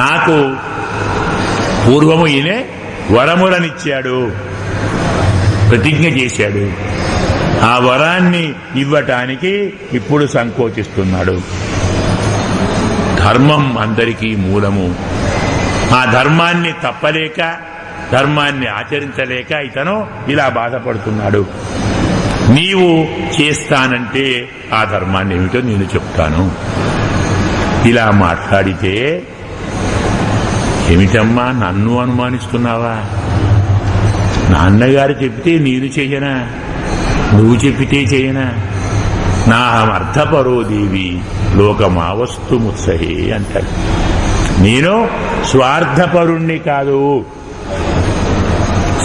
నాకు పూర్వము ఈయనే వరములనిచ్చాడు, ప్రతిజ్ఞ చేశాడు. ఆ వరాన్ని ఇవ్వటానికి ఇప్పుడు సంకోచిస్తున్నాడు. ధర్మం అందరికీ మూలము. ఆ ధర్మాన్ని తప్పలేక, ధర్మాన్ని ఆచరించలేక ఇతను ఇలా బాధపడుతున్నాడు. నీవు చేస్తానంటే ఆ ధర్మాన్ని ఏమిటో నేను చెప్తాను. ఇలా మాట్లాడితే, ఏమిటమ్మా నన్ను అనుమానిస్తున్నావా? నాన్నగారు చెప్తే నేను చెయ్యనా? నువ్వు చెప్పితే చెయ్యనా? నా అర్థపరోదేవి లోకమావస్తు ముత్సహే అంటాడు. నేను స్వార్థపరుణ్ణి కాదు.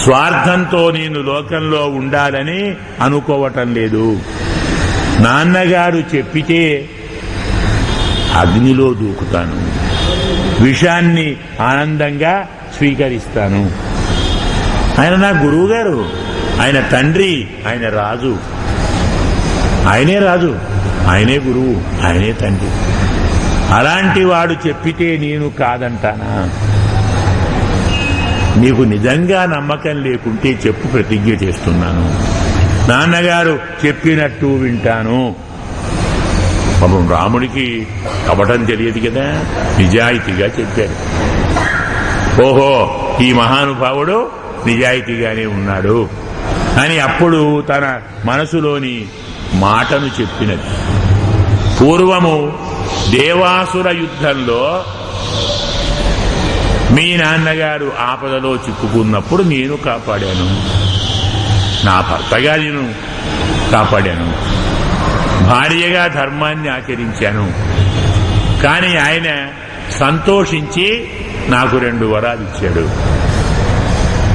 స్వార్థంతో నేను లోకంలో ఉండాలని అనుకోవటం లేదు. నాన్నగారు చెప్పితే అగ్నిలో దూకుతాను, విషాన్ని ఆనందంగా స్వీకరిస్తాను. ఆయన నా గురువు గారు, ఆయన తండ్రి, ఆయన రాజు. ఆయనే రాజు, ఆయనే గురువు, ఆయనే తండ్రి. అలాంటి వాడు చెప్పితే నేను కాదంటానా? నీకు నిజంగా నమ్మకం లేకుంటే చెప్పు, ప్రతిజ్ఞ చేస్తున్నాను. నాన్నగారు చెప్పినట్టు వింటాను. పాపం రాముడికి కపటం తెలియదు కదా, నిజాయితీగా చెప్పాడు. ఓహో, ఈ మహానుభావుడు నిజాయితీగానే ఉన్నాడు అని అప్పుడు తన మనసులోని మాటను చెప్పినది. పూర్వము దేవాసుర యుద్ధంలో మీ నాన్నగారు ఆపదలో చిక్కుకున్నప్పుడు నేను కాపాడాను, నా భర్తగా నేను కాపాడాను, భార్యగా ధర్మాన్ని ఆచరించాను. కానీ ఆయన సంతోషించి నాకు 2 వరాలు ఇచ్చాడు.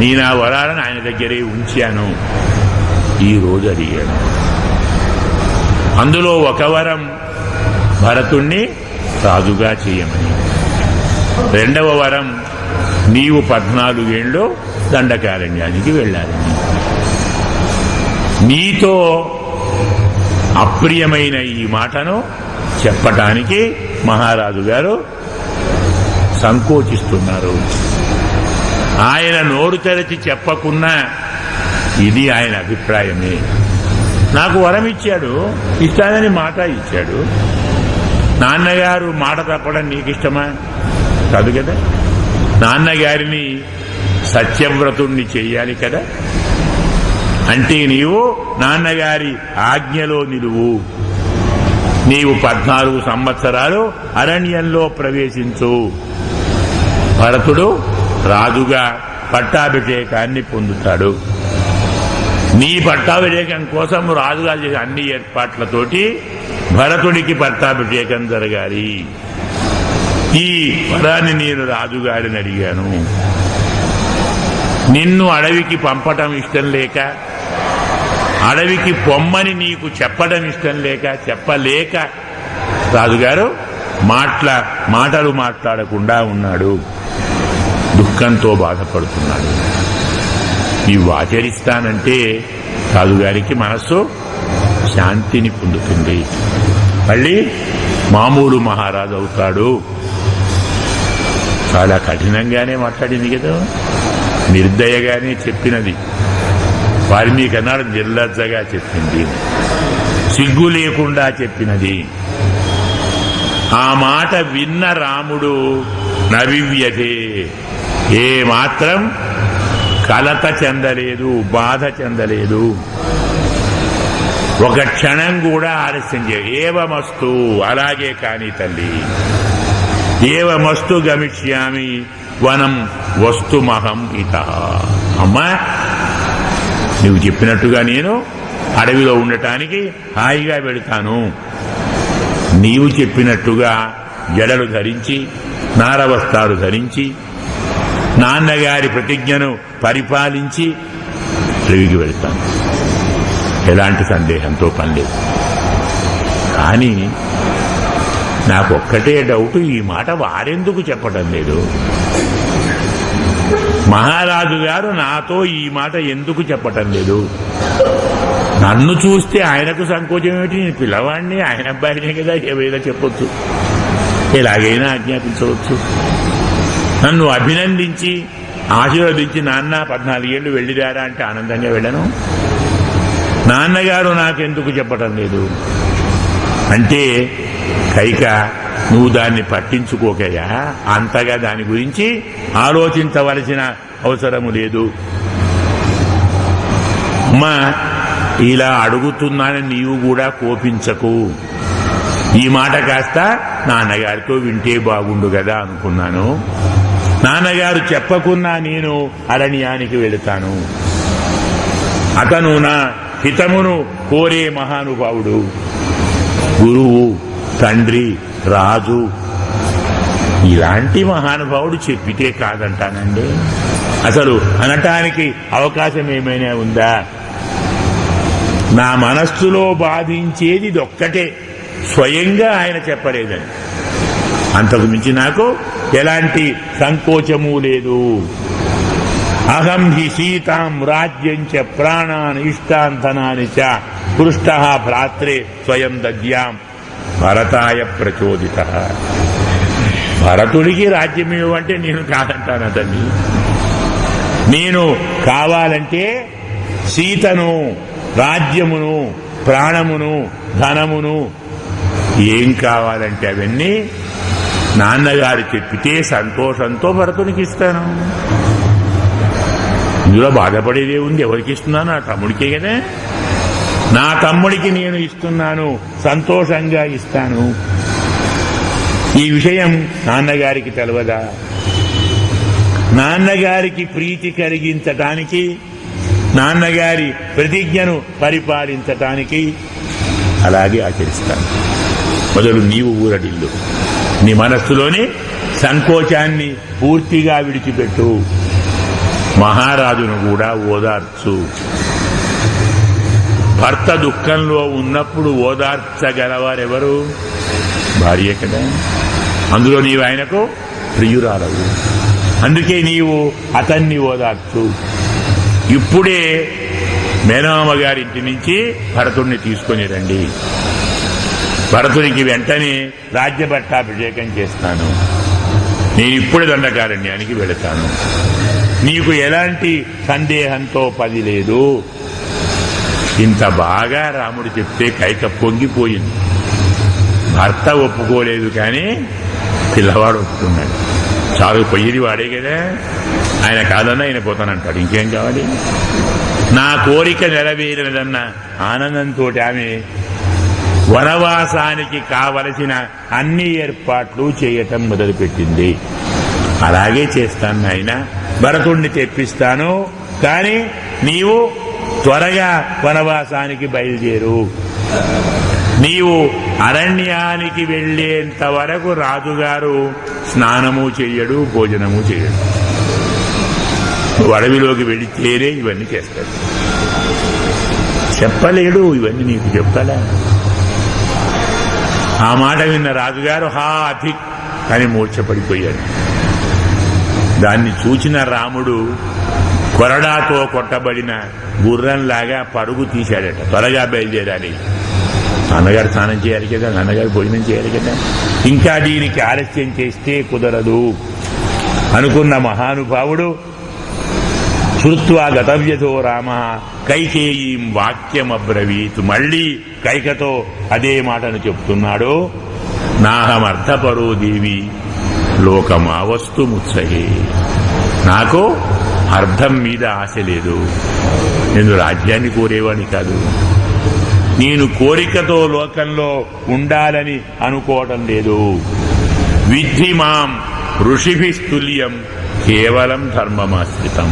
నేను ఆ వరాలను ఆయన దగ్గరే ఉంచాను. ఈరోజు అడిగాను. అందులో ఒక వరం భరతుణ్ణి రాజుగా చేయమని, 2వ వరం నీవు 14 ఏళ్ళు దండకారణ్యానికి వెళ్ళాలని. నీతో అప్రియమైన ఈ మాటను చెప్పటానికి మహారాజు గారు సంకోచిస్తున్నారు. ఆయన నోరు తెరచి చెప్పకున్నా ఇది ఆయన అభిప్రాయమే. నాకు వరం ఇచ్చాడు, ఇస్తానని మాట ఇచ్చాడు. నాన్నగారు మాట తప్పడం నీకిష్టమా? కాదు కదా. నాన్నగారిని సత్యవ్రతుణ్ణి చెయ్యాలి కదా. అంటే నీవు నాన్నగారి ఆజ్ఞలో నిలువు. నీవు 14 సంవత్సరాలు అరణ్యంలో ప్రవేశించు. భరతుడు రాజుగా పట్టాభిషేకాన్ని పొందుతాడు. నీ పట్టాభిషేకం కోసం రాజుగారు చేసే అన్ని ఏర్పాట్లతోటి భరతుడికి పట్టాభిషేకం జరగాలి. ఈ వరాన్ని నేను రాజుగారిని అడిగాను. నిన్ను అడవికి పంపటం ఇష్టం లేక, అడవికి పొమ్మని నీకు చెప్పడం ఇష్టం లేక, చెప్పలేక రాజుగారు మాటలు మాట్లాడకుండా ఉన్నాడు. దుఃఖంతో బాధపడుతున్నాడు. నీవు ఆచరిస్తానంటే రాజుగారికి మనస్సు శాంతిని పొందుతుంది. మళ్ళీ మామూలు మహారాజు అవుతాడు. చాలా కఠినంగానే మాట్లాడింది కదా, నిర్దయగానే చెప్పినది. వాల్మీకన్నాడు నిర్లజ్జగా చెప్పింది, సిగ్గు లేకుండా చెప్పినది. ఆ మాట విన్న రాముడు నవివ్యతే, ఏ మాత్రం కలత చెందలేదు, బాధ చెందలేదు. ఒక క్షణం కూడా ఆలస్యం చేయలేదు. ఏవమస్తు, అలాగే కాని తల్లి, ఏవమస్తు గమిష్యామి వనం వస్తుమహం ఇత. అమ్మా, నువ్వు చెప్పినట్టుగా నేను అడవిలో ఉండటానికి హాయిగా వెళతాను. నీవు చెప్పినట్టుగా జడలు ధరించి, నారవస్త్రాలు ధరించి, నాన్నగారి ప్రతిజ్ఞను పరిపాలించి అడవికి వెళ్తాను. ఎలాంటి సందేహంతో పని లేదు. కానీ నాకొక్కటే డౌట్, ఈ మాట వారెందుకు చెప్పటం లేదు? మహారాజు గారు నాతో ఈ మాట ఎందుకు చెప్పటం లేదు? నన్ను చూస్తే ఆయనకు సంకోచం ఏమిటి? నేను పిల్లవాడిని, ఆయన అబ్బాయినే కదా, ఏమైనా చెప్పొచ్చు, ఎలాగైనా ఆజ్ఞాపించవచ్చు. నన్ను అభినందించి ఆశీర్వదించి నాన్న 14 ఏళ్ళు వెళ్ళిరారా అంటే ఆనందంగా వెళ్ళను. నాన్నగారు నాకెందుకు చెప్పటం లేదు అంటే, కైక నువ్వు దాన్ని పట్టించుకోకయా, అంతగా దాని గురించి ఆలోచించవలసిన అవసరము లేదు. అమ్మా ఇలా అడుగుతున్నానని నీవు కూడా కోపించకు. ఈ మాట కాస్త నాన్నగారితో వింటే బాగుండు కదా అనుకున్నాను. నాన్నగారు చెప్పకున్నా నేను అరణ్యానికి వెళుతాను. అతను నా హితమును కోరే మహానుభావుడు, గురువు, తండ్రి, రాజు. ఇలాంటి మహానుభావుడు చెప్పితే కాదంటానండి. అసలు అనటానికి అవకాశం ఏమైనా ఉందా? నా మనస్సులో బాధించేది ఒక్కటే, స్వయంగా ఆయన చెప్పలేదని. అంతకు మించి నాకు ఎలాంటి సంకోచము లేదు. అహం హి సీతాం రాజ్యం చ ప్రాణాన్ ఇష్టాంతనాని చ పృష్టః భ్రాత్రే స్వయం దద్యాం భరతాయ ప్రచోదిత. భరతుడికి రాజ్యం ఇవ్వంటే నేను కాదంటాను అతన్ని. నేను కావాలంటే సీతను, రాజ్యమును, ప్రాణమును, ధనమును, ఏం కావాలంటే అవన్నీ నాన్నగారు చెప్పితే సంతోషంతో భరతునికి ఇస్తాను. ఇందులో బాధపడేదే ఉంది? ఎవరికి ఇస్తున్నాను? నా తమ్ముడికే కదా. నా తమ్ముడికి నేను ఇస్తున్నాను, సంతోషంగా ఇస్తాను. ఈ విషయం నాన్నగారికి తెలవదా? నాన్నగారికి ప్రీతి కలిగించటానికి, నాన్నగారి ప్రతిజ్ఞను పరిపాలించటానికి అలాగే ఆచరిస్తాను. మొదలు నీవు ఊరడిల్లు. నీ మనస్సులోని సంకోచాన్ని పూర్తిగా విడిచిపెట్టు. మహారాజును కూడా ఓదార్చు. భర్త దుఃఖంలో ఉన్నప్పుడు ఓదార్చగలవారెవరు? భార్య కదా. అందులో నీవు ఆయనకు ప్రియురాలవు. అందుకే నీవు అతన్ని ఓదార్చు. ఇప్పుడే మేనమామ గారింటి నుంచి భరతుడిని తీసుకొని రండి. భరతునికి వెంటనే రాజ్య పట్టాభిషేకం చేస్తాను. నేను ఇప్పుడే దండకారణ్యానికి వెళతాను. నీకు ఎలాంటి సందేహంతో పని లేదు. ఇంత బాగా రాముడు చెప్తే కైక పొంగిపోయింది. భర్త ఒప్పుకోలేదు, కానీ పిల్లవాడు ఒప్పుకున్నాడు. చాలు, పొయ్యిది వాడే కదా. ఆయన కాదన్నా ఆయన పోతానంటాడు. ఇంకేం కావాలి? నా కోరిక నెరవేరినదన్న ఆనందంతో ఆమె వనవాసానికి కావలసిన అన్ని ఏర్పాట్లు చేయటం మొదలుపెట్టింది. అలాగే చేస్తాను నాయన, భరతుణ్ణి తెప్పిస్తాను, కానీ నీవు త్వరగా వనవాసానికి బయలుదేరు. నీవు అరణ్యానికి వెళ్లేంత వరకు రాజుగారు స్నానము చెయ్యడు, భోజనము చెయ్యడు. అడవిలోకి వెళితేనే ఇవన్నీ చేస్తాడు. చెప్పలేడు, ఇవన్నీ నీకు చెప్తాడా? ఆ మాట విన్న రాజుగారు హా అధిక్ అని మూర్ఛపడిపోయాడు. దాన్ని చూచిన రాముడు కొరడాతో కొట్టబడిన గుర్రంలాగా పరుగు తీశాడట. త్వరగా బయలుదేరాలి. నాన్నగారు స్నానం చేయాలి కదా, నాన్నగారు భోజనం చేయాలి కదా, ఇంకా దీనికి ఆలస్యం చేస్తే కుదరదు అనుకున్న మహానుభావుడు శ్రుత్వా గతవ్యతో రామ కైకేయీం వాక్యమబ్రవీత్. మళ్లీ కైకతో అదే మాటను చెప్తున్నాడు. నాహమర్థపరో దేవి లోకమావస్తు ముత్సహే. నాకు అర్థం మీద ఆశ లేదు. నేను రాజ్యాన్ని కోరేవాడిని కాదు. నేను కోరికతో లోకంలో ఉండాలని అనుకోవటం లేదు. విద్ధి మాం ఋషిభిస్తుల్యం కేవలం ధర్మమాశ్రితం.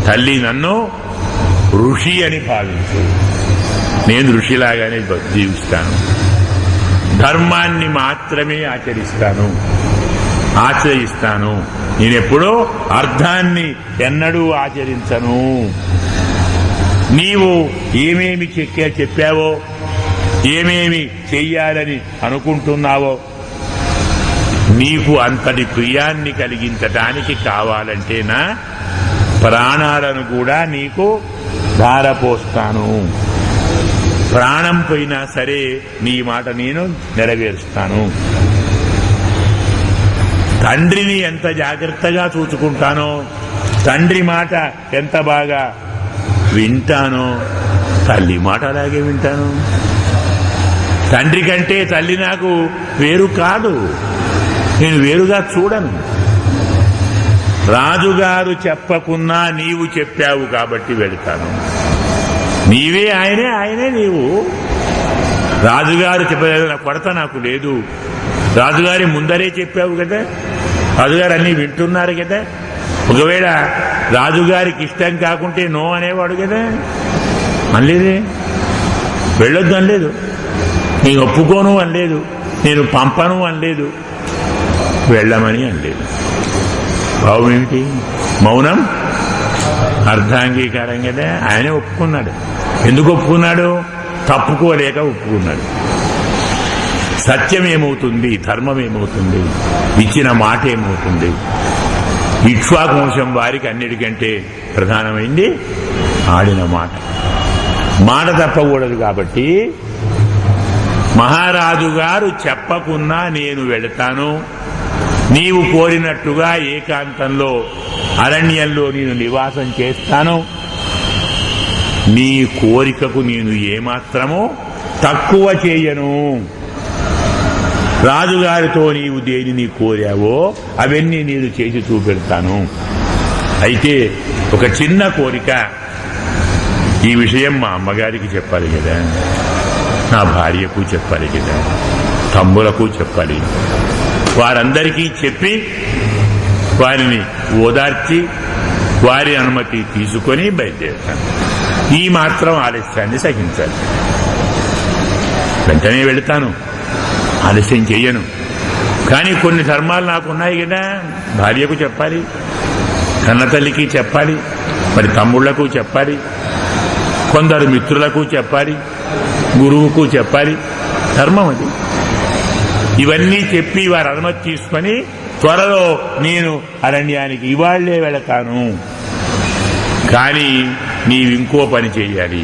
తల్లి, నన్ను ఋషి అని భావించు. నేను ఋషిలాగానే జీవిస్తాను. ధర్మాన్ని మాత్రమే ఆచరిస్తాను. నేనెప్పుడూ అర్థాన్ని ఎన్నడూ ఆచరించను. నీవు ఏమేమి చెప్పావో, ఏమేమి చెయ్యాలని అనుకుంటున్నావో, నీకు అంతటి ప్రియాన్ని కలిగించటానికి కావాలంటే నా ప్రాణాలను కూడా నీకు ధారపోస్తాను. ప్రాణం పోయినా సరే నీ మాట నేను నెరవేరుస్తాను. తండ్రిని ఎంత జాగ్రత్తగా చూసుకుంటానో, తండ్రి మాట ఎంత బాగా వింటానో, తల్లి మాట అలాగే వింటాను. తండ్రి కంటే తల్లి నాకు వేరు కాదు, నేను వేరుగా చూడను. రాజుగారు చెప్పకున్నా నీవు చెప్పావు కాబట్టి వెళతాను. నీవే ఆయనే, ఆయనే నీవు. రాజుగారు చెప్పలేదు కొరత నాకు లేదు. రాజుగారి ముందరే చెప్పావు కదా, రాజుగారు అన్నీ వింటున్నారు కదా. ఒకవేళ రాజుగారికి ఇష్టం కాకుంటే నో అనేవాడు కదా, అనలేదే. వెళ్ళొద్దు అనలేదు, నేను ఒప్పుకోను అనలేదు, నేను పంపను అనలేదు, వెళ్ళమని అనలేదు. భావం ఏమిటి? మౌనం అర్ధాంగీకారం కదా. ఆయనే ఒప్పుకున్నాడు. ఎందుకు ఒప్పుకున్నాడు? తప్పుకోలేక ఒప్పుకున్నాడు. సత్యం ఏమవుతుంది, ధర్మం ఏమవుతుంది, ఇచ్చిన మాట ఏమవుతుంది? ఇక్ష్వాకు వంశం వారికి అన్నిటికంటే ప్రధానమైంది ఆడిన మాట. మాట తప్పకూడదు. కాబట్టి మహారాజు గారు చెప్పకున్నా నేను వెళతాను, నీవు కోరినట్టుగా ఏకాంతంలో అరణ్యంలో నేను నివాసం చేస్తాను, నీ కోరికకు నేను ఏమాత్రమూ తక్కువ చేయను. రాజుగారితో నీవు దేనిని కోరావో అవన్నీ నేను చేసి చూపెడతాను. అయితే ఒక చిన్న కోరిక, ఈ విషయం మా అమ్మగారికి చెప్పాలి కదా, నా భార్యకు చెప్పాలి కదా, తమ్ములకు చెప్పాలి. వారందరికీ చెప్పి వారిని ఓదార్చి వారి అనుమతి తీసుకొని బయలుదేరుతాను. ఈ మాత్రం ఆలస్యాన్ని సహించాలి. వెంటనే వెళతాను, ఆలస్యం చెయ్యను. కానీ కొన్ని ధర్మాలు నాకున్నాయి కదా, భార్యకు చెప్పాలి, కన్నతల్లికి చెప్పాలి, మరి తమ్ముళ్లకు చెప్పాలి, కొందరు మిత్రులకు చెప్పాలి, గురువుకు చెప్పాలి. ధర్మం అది. ఇవన్నీ చెప్పి వారి అనుమతి తీసుకొని త్వరలో నేను అరణ్యానికి ఇవాళ్లే వెళతాను. కానీ నీవింకో పని చెయ్యాలి.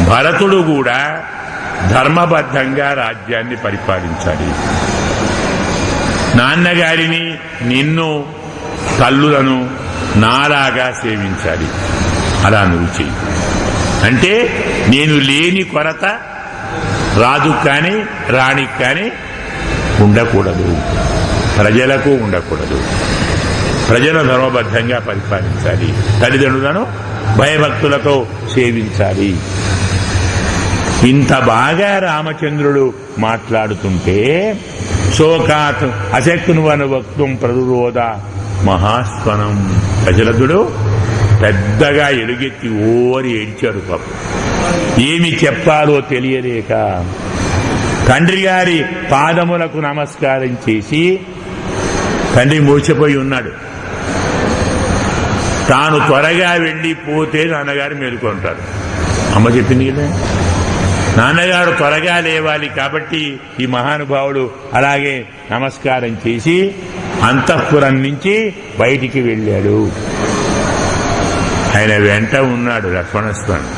భరతుడు కూడా ధర్మబద్ధంగా రాజ్యాన్ని పరిపాలించాలి. నాన్నగారిని, నిన్ను, తల్లులను నాలాగా సేవించాలి. అలా నువ్వు చెయ్యి. అంటే నేను లేని కొరత రాజుకు కానీ రాణికి కానీ ఉండకూడదు, ప్రజలకు ఉండకూడదు. ప్రజలు ధర్మబద్ధంగా పరిపాలించాలి. తల్లిదండ్రులను భయభక్తులతో సేవించాలి. ఇంత బాగా రామచంద్రుడు మాట్లాడుతుంటే శోకాత్ అశక్నువన వక్తుం ప్రరురోధ మహాస్వనం. దశరథుడు పెద్దగా ఎలుగెత్తి ఓరి ఏడ్చాడు. పాపం ఏమి చెప్పాలో తెలియలేక తండ్రి గారి పాదములకు నమస్కారం చేసి, తండ్రి మూర్ఛపోయి ఉన్నాడు, తాను త్వరగా వెళ్ళిపోతే నాన్నగారు మేలుకుంటారు. అమ్మ చెప్పింది కదా, నాన్నగారు త్వరగా లేవాలి. కాబట్టి ఈ మహానుభావుడు అలాగే నమస్కారం చేసి అంతఃపురం నుంచి బయటికి వెళ్ళాడు. ఆయన వెంట ఉన్నాడు లక్ష్మణస్వామి.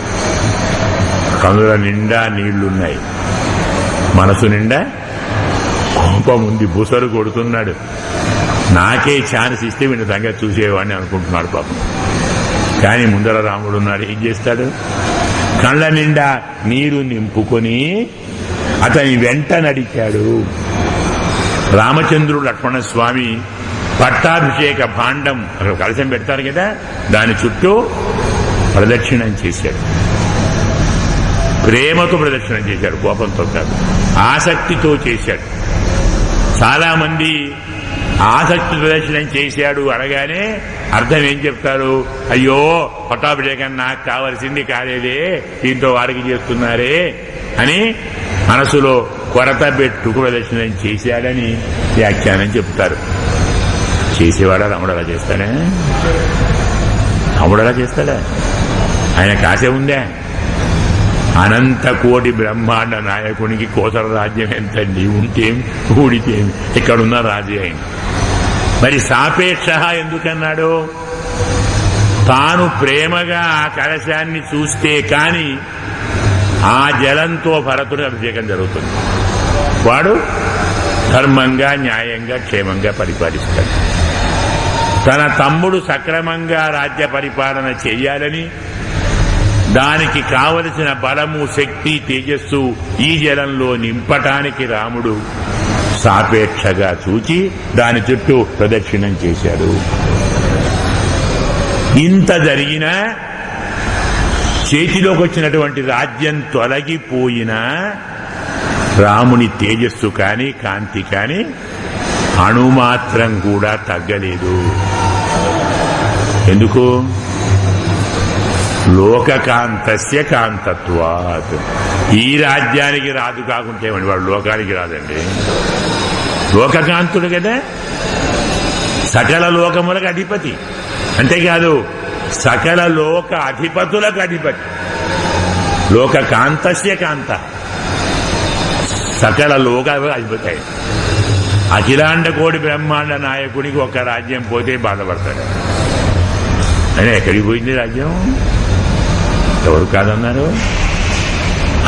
కనుల నిండా నీళ్లున్నాయి, మనసు నిండా కోపం ఉంది, బుసలు కొడుతున్నాడు. నాకే ఛాన్స్ ఇస్తే వీడి సంగతి చూసేవాడిని అనుకుంటున్నాడు పాపం. కానీ ముందర రాముడు ఉన్నాడు, ఏం చేస్తాడు? కళ్ళ నిండా నీరు నింపుకొని అతని వెంట నడిచాడు. రామచంద్రుడు లక్ష్మణస్వామి పట్టాభిషేక భాండం కలశం పెడతారు కదా, దాని చుట్టూ ప్రదక్షిణం చేశాడు. ప్రేమతో ప్రదక్షిణం చేశాడు, కోపంతో కాదు, ఆసక్తితో చేశాడు. చాలా మంది ఆసక్తి ప్రదర్శనం చేశాడు అనగానే అర్థం ఏం చెప్తారు? అయ్యో పట్టాభిషేకం నాకు కావలసింది కాలేదే, దీంతో వారికి చేస్తున్నారే అని మనసులో కొరత పెట్టు ప్రదర్శనం చేశాడని వ్యాఖ్యానం చెప్తారు. చేసేవాడా? రాముడు అలా చేస్తాడా? రాముడు అలా చేస్తాడా? ఆయన కాసే ఉందా? అనంత కోటి బ్రహ్మాండ నాయకునికి కోసల రాజ్యం ఎంతండి, ఉంటేం ఊడితేం, ఇక్కడున్న రాజు ఆయన. మరి సాపేక్ష ఎందుకన్నాడు? తాను ప్రేమగా ఆ కలశాన్ని చూస్తే కాని ఆ జలంతో భరతుడి అభిషేకం జరుగుతుంది. వాడు ధర్మంగా, న్యాయంగా, క్షేమంగా పరిపాలిస్తాడు. తన తమ్ముడు సక్రమంగా రాజ్య పరిపాలన చెయ్యాలని, దానికి కావలసిన బలము, శక్తి, తేజస్సు ఈ జలంలో నింపటానికి రాముడు సాపేక్షగా చూచి దాని చుట్టూ ప్రదక్షిణం చేశాడు. ఇంత జరిగినా చేతిలోకి వచ్చినటువంటి రాజ్యం తొలగిపోయినా రాముని తేజస్సు కాని, కాంతి కాని అణుమాత్రం కూడా తగ్గలేదు. ఎందుకు? లోకకాంతస్య కాంతత్వాత్. ఈ రాజ్యానికి రాదు కాకుంటే వాడు లోకానికి రాదండి. లోకకాంతుడు కదా, సకల లోకములకు అధిపతి. అంతేకాదు సకల లోక అధిపతులకు అధిపతి. లోకకాంతస్య కాంత, సకల లోక అధిపతి. అఖిలాండ కోటి బ్రహ్మాండ నాయకుడికి ఒక రాజ్యం పోతే బాధపడతాడు. అయినా ఎక్కడికి పోయింది రాజ్యం? ఎవరు కాదన్నారు?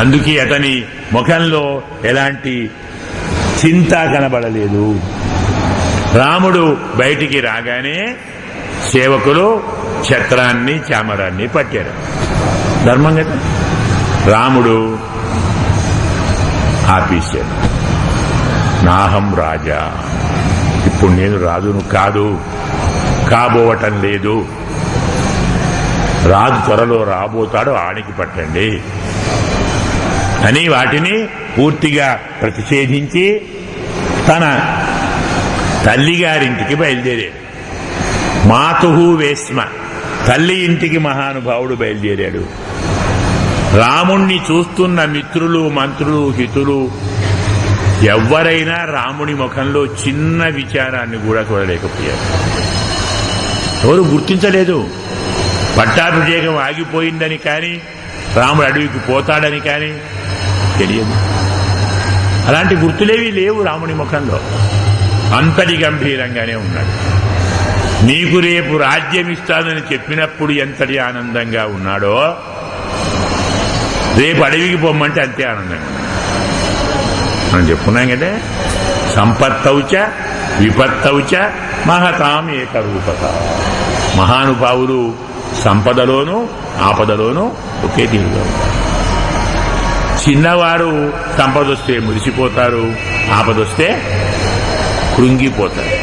అందుకే అతని ముఖంలో ఎలాంటి చింత కనబడలేదు. రాముడు బయటికి రాగానే సేవకులు ఛత్రాన్ని, చామరాన్ని పట్టారు. ధర్మం కదా. రాముడు ఆపేశాడు. నాహం రాజా, ఇప్పుడు నేను రాజును కాదు, కాబోవటం లేదు. రాజు త్వరలో రాబోతాడు, ఆడికి పట్టండి అని వాటిని పూర్తిగా ప్రతిషేధించి తన తల్లిగారింటికి బయలుదేరాడు. మాతుహు వేస్మ, తల్లి ఇంటికి మహానుభావుడు బయలుదేరాడు. రాముణ్ణి చూస్తున్న మిత్రులు, మంత్రులు, హితులు ఎవరైనా రాముని ముఖంలో చిన్న విచారాన్ని కూడా చూడలేకపోయారు. ఎవరు గుర్తించలేదు. పట్టాభిషేకం ఆగిపోయిందని కానీ, రాముడు అడవికి పోతాడని కానీ తెలియదు. అలాంటి గుర్తులేవి లేవు రాముని ముఖంలో. అంతటి గంభీరంగానే ఉన్నాడు. నీకు రేపు రాజ్యం ఇస్తానని చెప్పినప్పుడు ఎంతటి ఆనందంగా ఉన్నాడో, రేపు అడవికి పొమ్మంటే అంతే ఆనందంగా ఉన్నాడు. మనం చెప్పుకున్నాం కదా, సంపత్తౌచ విపత్తౌచ మహతాం ఏకరూపత. మహానుభావులు సంపదలోనూ ఆపదలోనూ ఒకే తీరుగా. చిన్నవారు సంపదొస్తే మురిసిపోతారు, ఆపదొస్తే కృంగిపోతారు.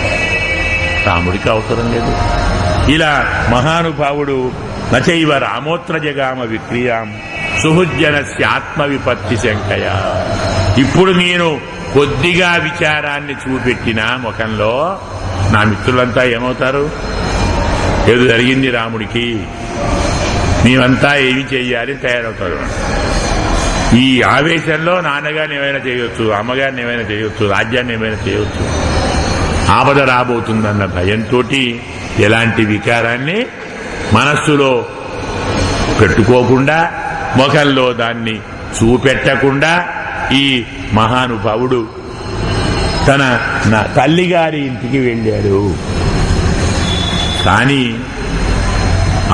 రాముడికి అవసరం లేదు. ఇలా మహానుభావుడు నచైవ రామోత్ర జగామ విక్రియాం సుహృజ్జనస్య ఆత్మ విపత్తి శంకయ. ఇప్పుడు నేను కొద్దిగా విచారాన్ని చూపెట్టిన ముఖంలో నా మిత్రులంతా ఏమవుతారు? ఏదో జరిగింది రాముడికి, మేమంతా ఏమి చెయ్యాలి తయారవుతారు. ఈ ఆవేశంలో నాన్నగారిని ఏమైనా చేయొచ్చు, అమ్మగారిని ఏమైనా చేయొచ్చు, రాజ్యాన్ని ఏమైనా చేయొచ్చు. ఆపద రాబోతుందన్న భయంతో ఎలాంటి వికారాన్ని మనస్సులో పెట్టుకోకుండా, ముఖంలో దాన్ని చూపెట్టకుండా ఈ మహానుభావుడు తన తల్లిగారి ఇంటికి వెళ్ళాడు. కానీ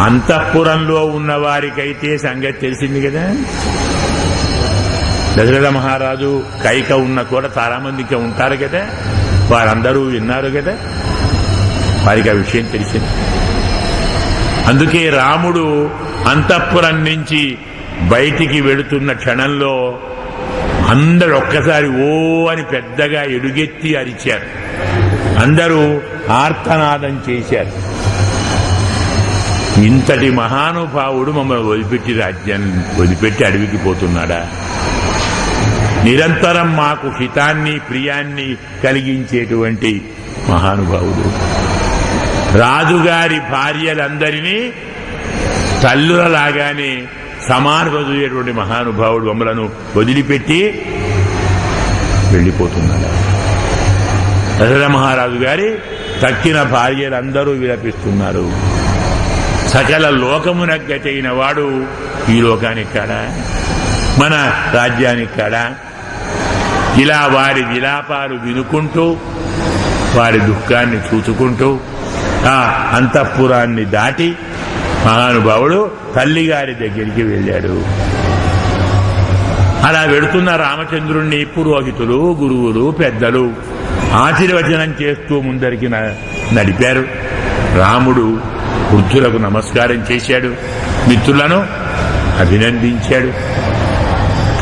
అంతఃపురంలో ఉన్నవారికైతే సంగతి తెలిసింది కదా. దశరథ మహారాజు కైక ఉన్న కూడా చాలా మందికి ఉంటారు కదా, వారందరూ విన్నారు కదా, వారికి ఆ విషయం తెలిసింది. అందుకే రాముడు అంతఃపురం నుంచి బయటికి వెళుతున్న క్షణంలో అందరూ ఒక్కసారి ఓ అని పెద్దగా ఎలుగెత్తి అరిచారు. అందరూ ఆర్తనాదం చేశారు. ఇంతటి మహానుభావుడు మమ్మల్ని వదిలిపెట్టి రాజ్యం వదిలిపెట్టి అడవికి పోతున్నాడా? నిరంతరం మాకు హితాన్ని, ప్రియాన్ని కలిగించేటువంటి మహానుభావుడు, రాజుగారి భార్యలందరినీ తల్లులలాగానే సమానపరిచేటువంటి మహానుభావుడు మమ్మలను వదిలిపెట్టి వెళ్ళిపోతున్నాడు. దశరథ మహారాజు గారి తక్కిన భార్యలందరూ విలపిస్తున్నారు. సకల లోకమున గతైన వాడు ఈ లోకానికి కాడా, మన రాజ్యానికి కాడా? ఇలా వారి విలాపాలు వినుకుంటూ, వారి దుఃఖాన్ని చూచుకుంటూ ఆ అంతఃపురాన్ని దాటి మహానుభావుడు తల్లిగారి దగ్గరికి వెళ్ళాడు. అలా వెడుతున్న రామచంద్రుణ్ణి పురోహితులు, గురువులు, పెద్దలు ఆశీర్వచనం చేస్తూ ముందరికి నడిపారు. రాముడు వృద్ధులకు నమస్కారం చేశాడు, మిత్రులను అభినందించాడు.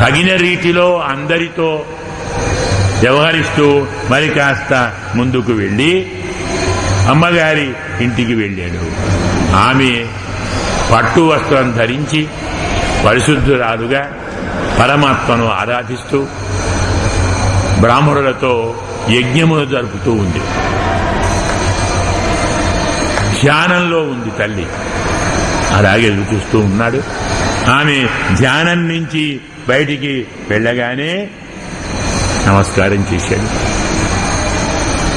తగిన రీతిలో అందరితో వ్యవహరిస్తూ మరి కాస్త ముందుకు వెళ్ళి అమ్మగారి ఇంటికి వెళ్ళాడు. ఆమె పట్టు వస్త్రం ధరించి పరిశుద్ధురాలుగా పరమాత్మను ఆరాధిస్తూ బ్రాహ్మణులతో యజ్ఞమును జరుపుతూ ఉంది. ధ్యానంలో ఉంది తల్లి. అలాగే చూస్తూ ఉన్నాడు. ఆమె ధ్యానం నుంచి బయటికి వెళ్ళగానే నమస్కారం చేశాడు.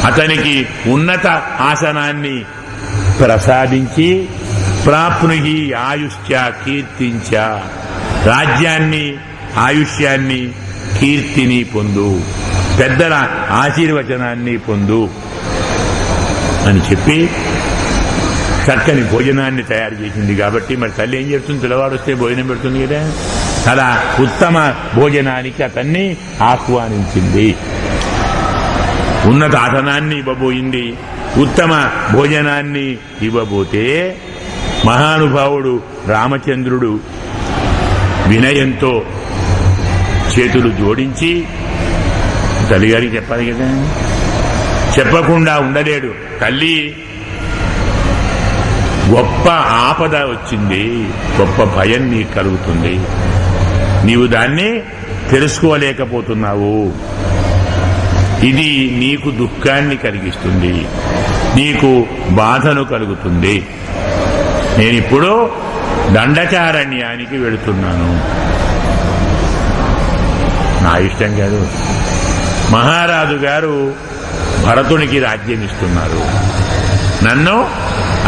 అతనికి ఉన్నత ఆసనాన్ని ప్రసాదించి ప్రాప్నుహి ఆయుష్య కీర్తించ, రాజ్యాన్ని ఆయుష్యాన్ని కీర్తిని పొందు, పెద్దల ఆశీర్వచనాన్ని పొందు అని చెప్పి చక్కని భోజనాన్ని తయారు చేసింది. కాబట్టి మరి తల్లి ఏం చేస్తుంది? పిల్లవాడు వస్తే భోజనం పెడుతుంది కదా. అలా ఉత్తమ భోజనానికి అతన్ని ఆహ్వానించింది. ఉన్నత ఆసనాన్ని ఇవ్వబోయింది, ఉత్తమ భోజనాన్ని ఇవ్వబోతే మహానుభావుడు రామచంద్రుడు వినయంతో చేతులు జోడించి తల్లిగారికి చెప్పాలి కదా, చెప్పకుండా ఉండలేడు. తల్లి గొప్ప ఆపద వచ్చింది, గొప్ప భయం నీకు కలుగుతుంది, నీవు దాన్ని తెలుసుకోలేకపోతున్నావు, ఇది నీకు దుఃఖాన్ని కలిగిస్తుంది, నీకు బాధను కలుగుతుంది. నేనిప్పుడు దండకారణ్యానికి వెళుతున్నాను. నా ఇష్టం కాదు, మహారాజు గారు భరతునికి రాజ్యం ఇస్తున్నారు, నన్ను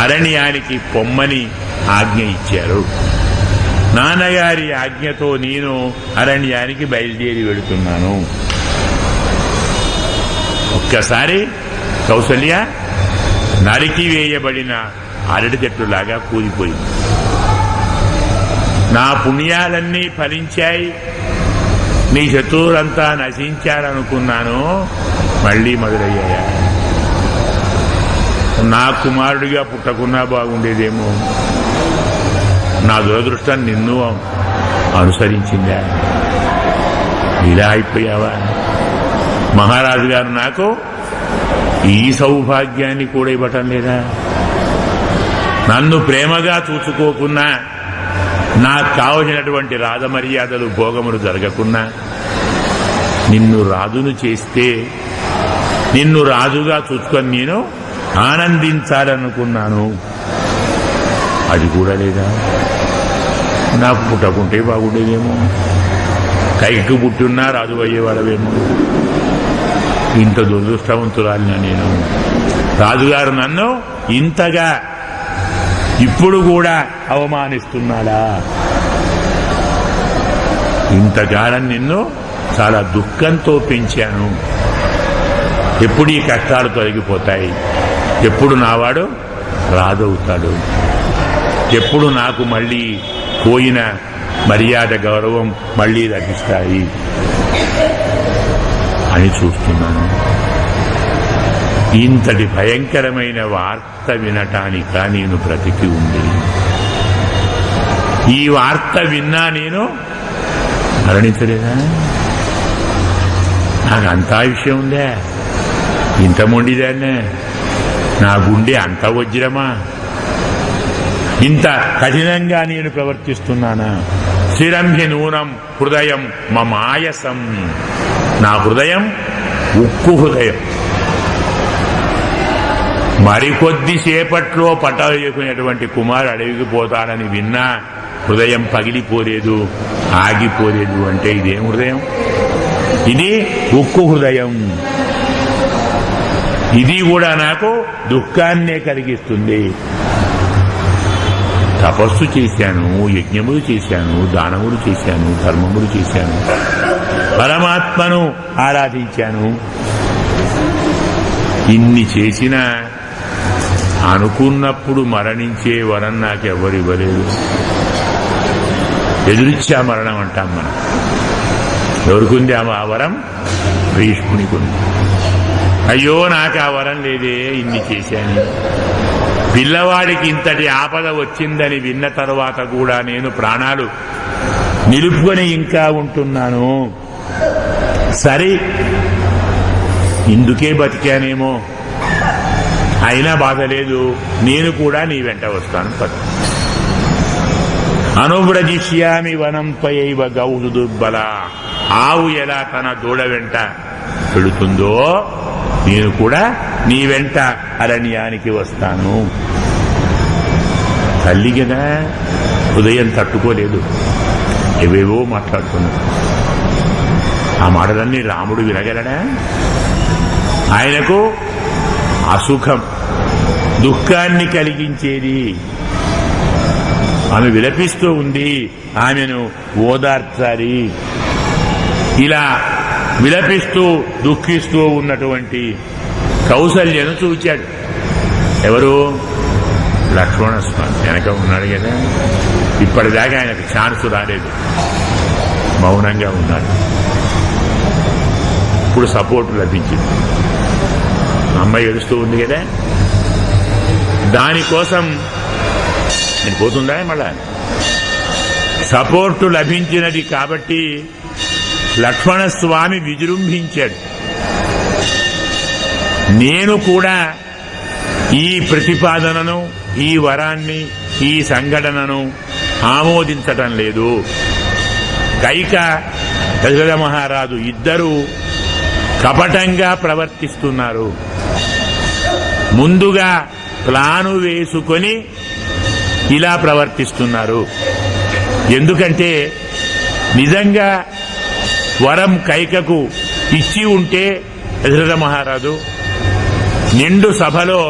అరణ్యానికి పొమ్మని ఆజ్ఞ ఇచ్చారు. నాన్నగారి ఆజ్ఞతో నేను అరణ్యానికి బయలుదేరి వెళుతున్నాను. ఒక్కసారి కౌసల్య నరికి వేయబడిన అరటి చెట్టులాగా కూలిపోయింది. నా పుణ్యాలన్నీ ఫలించాయి, నీ శత్రువులంతా నశించారనుకున్నాను, మళ్లీ మొదలయ్యాయా? నా కుమారుడిగా పుట్టకున్నా బాగుండేదేమో, నా దురదృష్టం నిన్ను అనుసరించిందా? ఇలా అయిపోయావా? మహారాజు గారు నాకు ఈ సౌభాగ్యాన్ని కూడా ఇవ్వటం లేదా? నన్ను ప్రేమగా చూసుకోకున్నా, నాకు కావలసినటువంటి రాజమర్యాదలు భోగములు జరగకున్నా, నిన్ను రాజును చేస్తే నిన్ను రాజుగా చూసుకొని నేను ఆనందించాలనుకున్నాను, అది కూడా లేదా? నాకు పుట్టకుంటే బాగుండేదేమో, కైకి పుట్టున్నా రాజు అయ్యేవాడవేమో. ఇంత దురదృష్టవంతురాలిన నేను, రాజుగారు నన్ను ఇంతగా ఇప్పుడు కూడా అవమానిస్తున్నాడా? ఇంతకాలం నిన్ను చాలా దుఃఖంతో పెంచాను, ఎప్పుడు ఈ కష్టాలు తొలగిపోతాయి, ఎప్పుడు నావాడు రాజవుతాడు, ఎప్పుడు నాకు మళ్ళీ పోయిన మర్యాద గౌరవం మళ్ళీ లభిస్తాయి అని చూస్తున్నాను. ఇంతటి భయంకరమైన వార్త వినటానిక నేను బ్రతికి ఉంది? ఈ వార్త విన్నా నేను మరణించలేదా? నాకు అంతా విషయం ఉందే, ఇంత మొండిదాన్నే, నా గుండె అంత వజ్రమా? ఇంత కఠినంగా నేను ప్రవర్తిస్తున్నానా? స్థిరంహి నూనం హృదయం మమాయసం, నా హృదయం ఉక్కు హృదయం. మరికొద్దిసేపట్లో పట్టాలు చేసుకునేటువంటి కుమారుడు అడవికి పోతాడని విన్నా హృదయం పగిలిపోలేదు, ఆగిపోలేదు. అంటే ఇదేం హృదయం? ఇది ఉక్కు హృదయం. ఇది కూడా నాకు దుఃఖాన్నే కలిగిస్తుంది. తపస్సు చేశాను, యజ్ఞములు చేశాను, దానములు చేశాను, ధర్మములు చేశాను, పరమాత్మను ఆరాధించాను. ఇన్ని చేసినా అనుకున్నప్పుడు మరణించే వరం నాకెవ్వరు ఇవ్వలేదు. ఎదురిచ్చా మరణం అంటాం మనం. ఎవరికుంది ఆ వరం? భీష్మునికి ఉంది. అయ్యో నాకు ఆ వరం లేదే, ఇన్ని చేశాను. పిల్లవాడికి ఇంతటి ఆపద వచ్చిందని విన్న తరువాత కూడా నేను ప్రాణాలు నిలుపుకొని ఇంకా ఉంటున్నాను. సరే, ఇందుకే బతికానేమో, అయినా బాధ లేదు, నేను కూడా నీ వెంట వస్తాను. అనువ్రజిష్యామి వనం త్వయైవ గౌడు దుర్బల. ఆవు ఎలా తన దూడ వెంట పెడుతుందో నేను కూడా నీ వెంట అరణ్యానికి వస్తాను. తల్లి కదా, హృదయం తట్టుకోలేదు, ఏవేవో మాట్లాడుతున్నాడు. ఆ మాటలన్నీ రాముడు వినగలడా? ఆయనకు అసుఖం, దుఃఖాన్ని కలిగించేది. ఆమె విలపిస్తూ ఉంది, ఆమెను ఓదార్చాలి. ఇలా విలపిస్తూ దుఃఖిస్తూ ఉన్నటువంటి కౌసల్యను చూచాడు. ఎవరు? లక్ష్మణస్వామి వెనక ఉన్నాడు కదా. ఇప్పటిదాకా ఆయనకు ఛాన్స్ రాలేదు, మౌనంగా ఉన్నాడు. ఇప్పుడు సపోర్ట్ లభించింది. అమ్మాయి ఏడుస్తూ ఉంది కదా, దానికోసం నేను పోతుందా మళ్ళా సపోర్టు లభించినది కాబట్టి లక్ష్మణస్వామి విజృంభించాడు. నేను కూడా ఈ ప్రతిపాదనను, ఈ వరాన్ని, ఈ సంఘటనను ఆమోదించటం లేదు. కైక, దశరథ మహారాజు ఇద్దరూ కపటంగా ప్రవర్తిస్తున్నారు. ముందుగా ప్లాను వేసుకొని ఇలా ప్రవర్తిస్తున్నారు. ఎందుకంటే నిజంగా వరం కైకకు ఇచ్చి ఉంటే దశరథ మహారాజు నిండు సభలో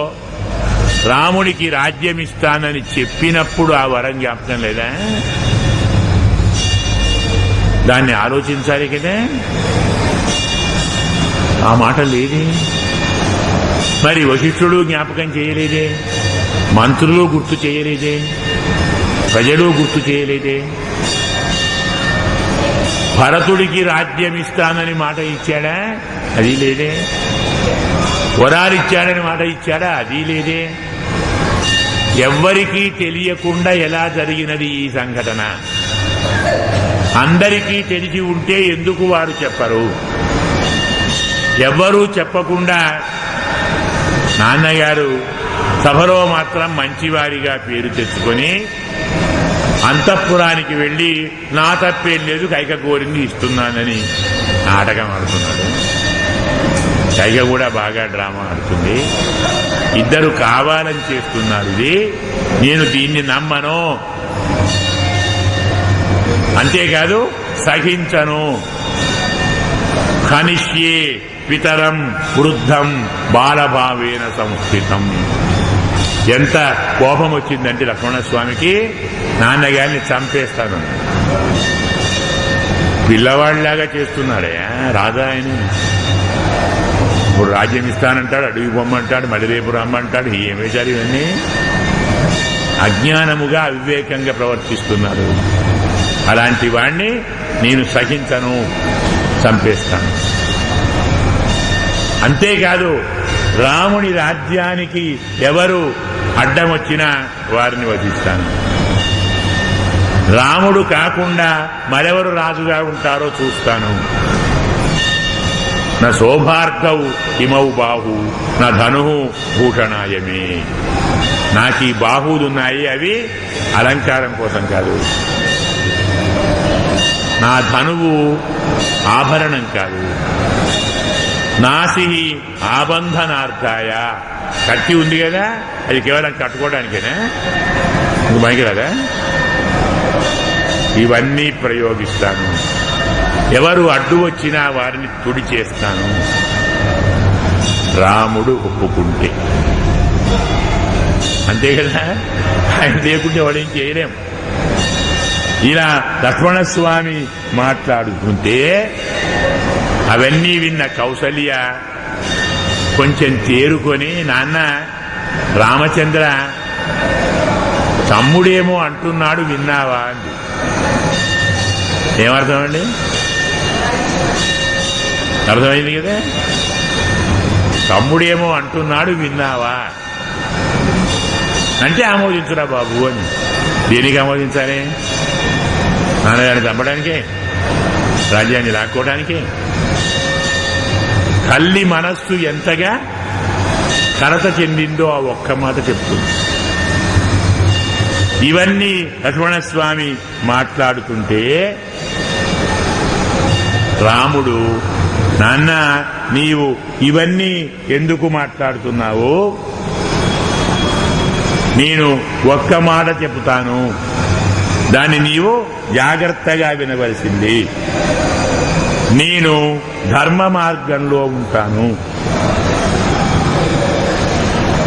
రాముడికి రాజ్యమిస్తానని చెప్పినప్పుడు ఆ వరం జ్ఞాపకం లేదా? దాన్ని ఆలోచించాలి కదా. ఆ మాట లేదే. మరి వశిష్ఠుడు జ్ఞాపకం చేయలేదే, మంత్రులు గుర్తు చేయలేదే, ప్రజలు గుర్తు చేయలేదే. భరతుడికి రాజ్యమిస్తానని మాట ఇచ్చాడా? అది లేదే. వరాలిచ్చాడని మాట ఇచ్చాడా? అది లేదే. ఎవ్వరికీ తెలియకుండా ఎలా జరిగినది ఈ సంఘటన? అందరికీ తెలిసి ఉంటే ఎందుకు వారు చెప్పరు? ఎవ్వరూ చెప్పకుండా నాన్నగారు సభలో మాత్రం మంచివారిగా పేరు తెచ్చుకొని అంతఃపురానికి వెళ్లి నా తప్పేం లేదు, కైక కోరింది ఇస్తున్నానని నాటకం ఆడుతున్నాడు. కైక కూడా బాగా డ్రామా ఆడుతుంది. ఇద్దరు కావాలని చేస్తున్నారు. ఇది నేను దీన్ని నమ్మను, అంతేకాదు సహించను. ఖనిష్యే పితరం వృద్ధం బాలభావేన సంస్థితం. ఎంత కోపం వచ్చిందంటే లక్ష్మణస్వామికి, నాన్నగారిని చంపేస్తాను. పిల్లవాడిలాగా చేస్తున్నాడే రాజా ఆయన. ఇప్పుడు రాజ్యం ఇస్తానంటాడు, అడవి బొమ్మంటాడు, మళ్ళీ రేపు రమ్మంటాడు. ఏమేశారు ఇవన్నీ? అజ్ఞానముగా అవివేకంగా ప్రవర్తిస్తున్నారు. అలాంటి వాణ్ణి నేను సహించను, చంపేస్తాను. అంతేకాదు రాముని రాజ్యానికి ఎవరు అడ్డం వచ్చినా వారిని వధిస్తాను. రాముడు కాకుండా మరెవరు రాజుగా ఉంటారో చూస్తాను. నా శోభార్కౌ ఇమౌ బాహు నా ధను భూషణాయమే. నాకు ఈ బాహువులున్నాయి, అవి అలంకారం కోసం కాదు. నా ధనువు ఆభరణం కాదు. నాసి ఆబంధనార్థాయ. కత్తి ఉంది కదా, అది కేవలం కట్టుకోవడానికేనా? ఇంక మనకి కదా. ఇవన్నీ ప్రయోగిస్తాను. ఎవరు అడ్డు వచ్చినా వారిని తుడి చేస్తాను. రాముడు ఒప్పుకుంటే అంతే కదా. ఆయన లేకుంటే వాడేం చేయలేం. ఇలా లక్ష్మణస్వామి మాట్లాడుతుంటే అవన్నీ విన్న కౌసల్య కొంచెం తేరుకొని, నాన్న రామచంద్ర తమ్ముడేమో అంటున్నాడు, విన్నావా అంది. ఏమర్థమండి? అర్థమైంది కదా. తమ్ముడేమో అంటున్నాడు విన్నావా అంటే ఆమోదించురా బాబు అని. దేనికి ఆమోదించాలి? నాన్నగారిని చంపడానికే, రాజ్యాన్ని లాక్కోవడానికే. తల్లి మనస్సు ఎంతగా కలత చెందిందో ఆ ఒక్క మాట చెప్తుంది. ఇవన్నీ లక్ష్మణస్వామి మాట్లాడుతుంటే రాముడు, నాన్న నీవు ఇవన్నీ ఎందుకు మాట్లాడుతున్నావు? నేను ఒక్క మాట చెబుతాను, దాన్ని నీవు జాగ్రత్తగా వినవలసింది. నేను ధర్మ మార్గంలో ఉంటాను,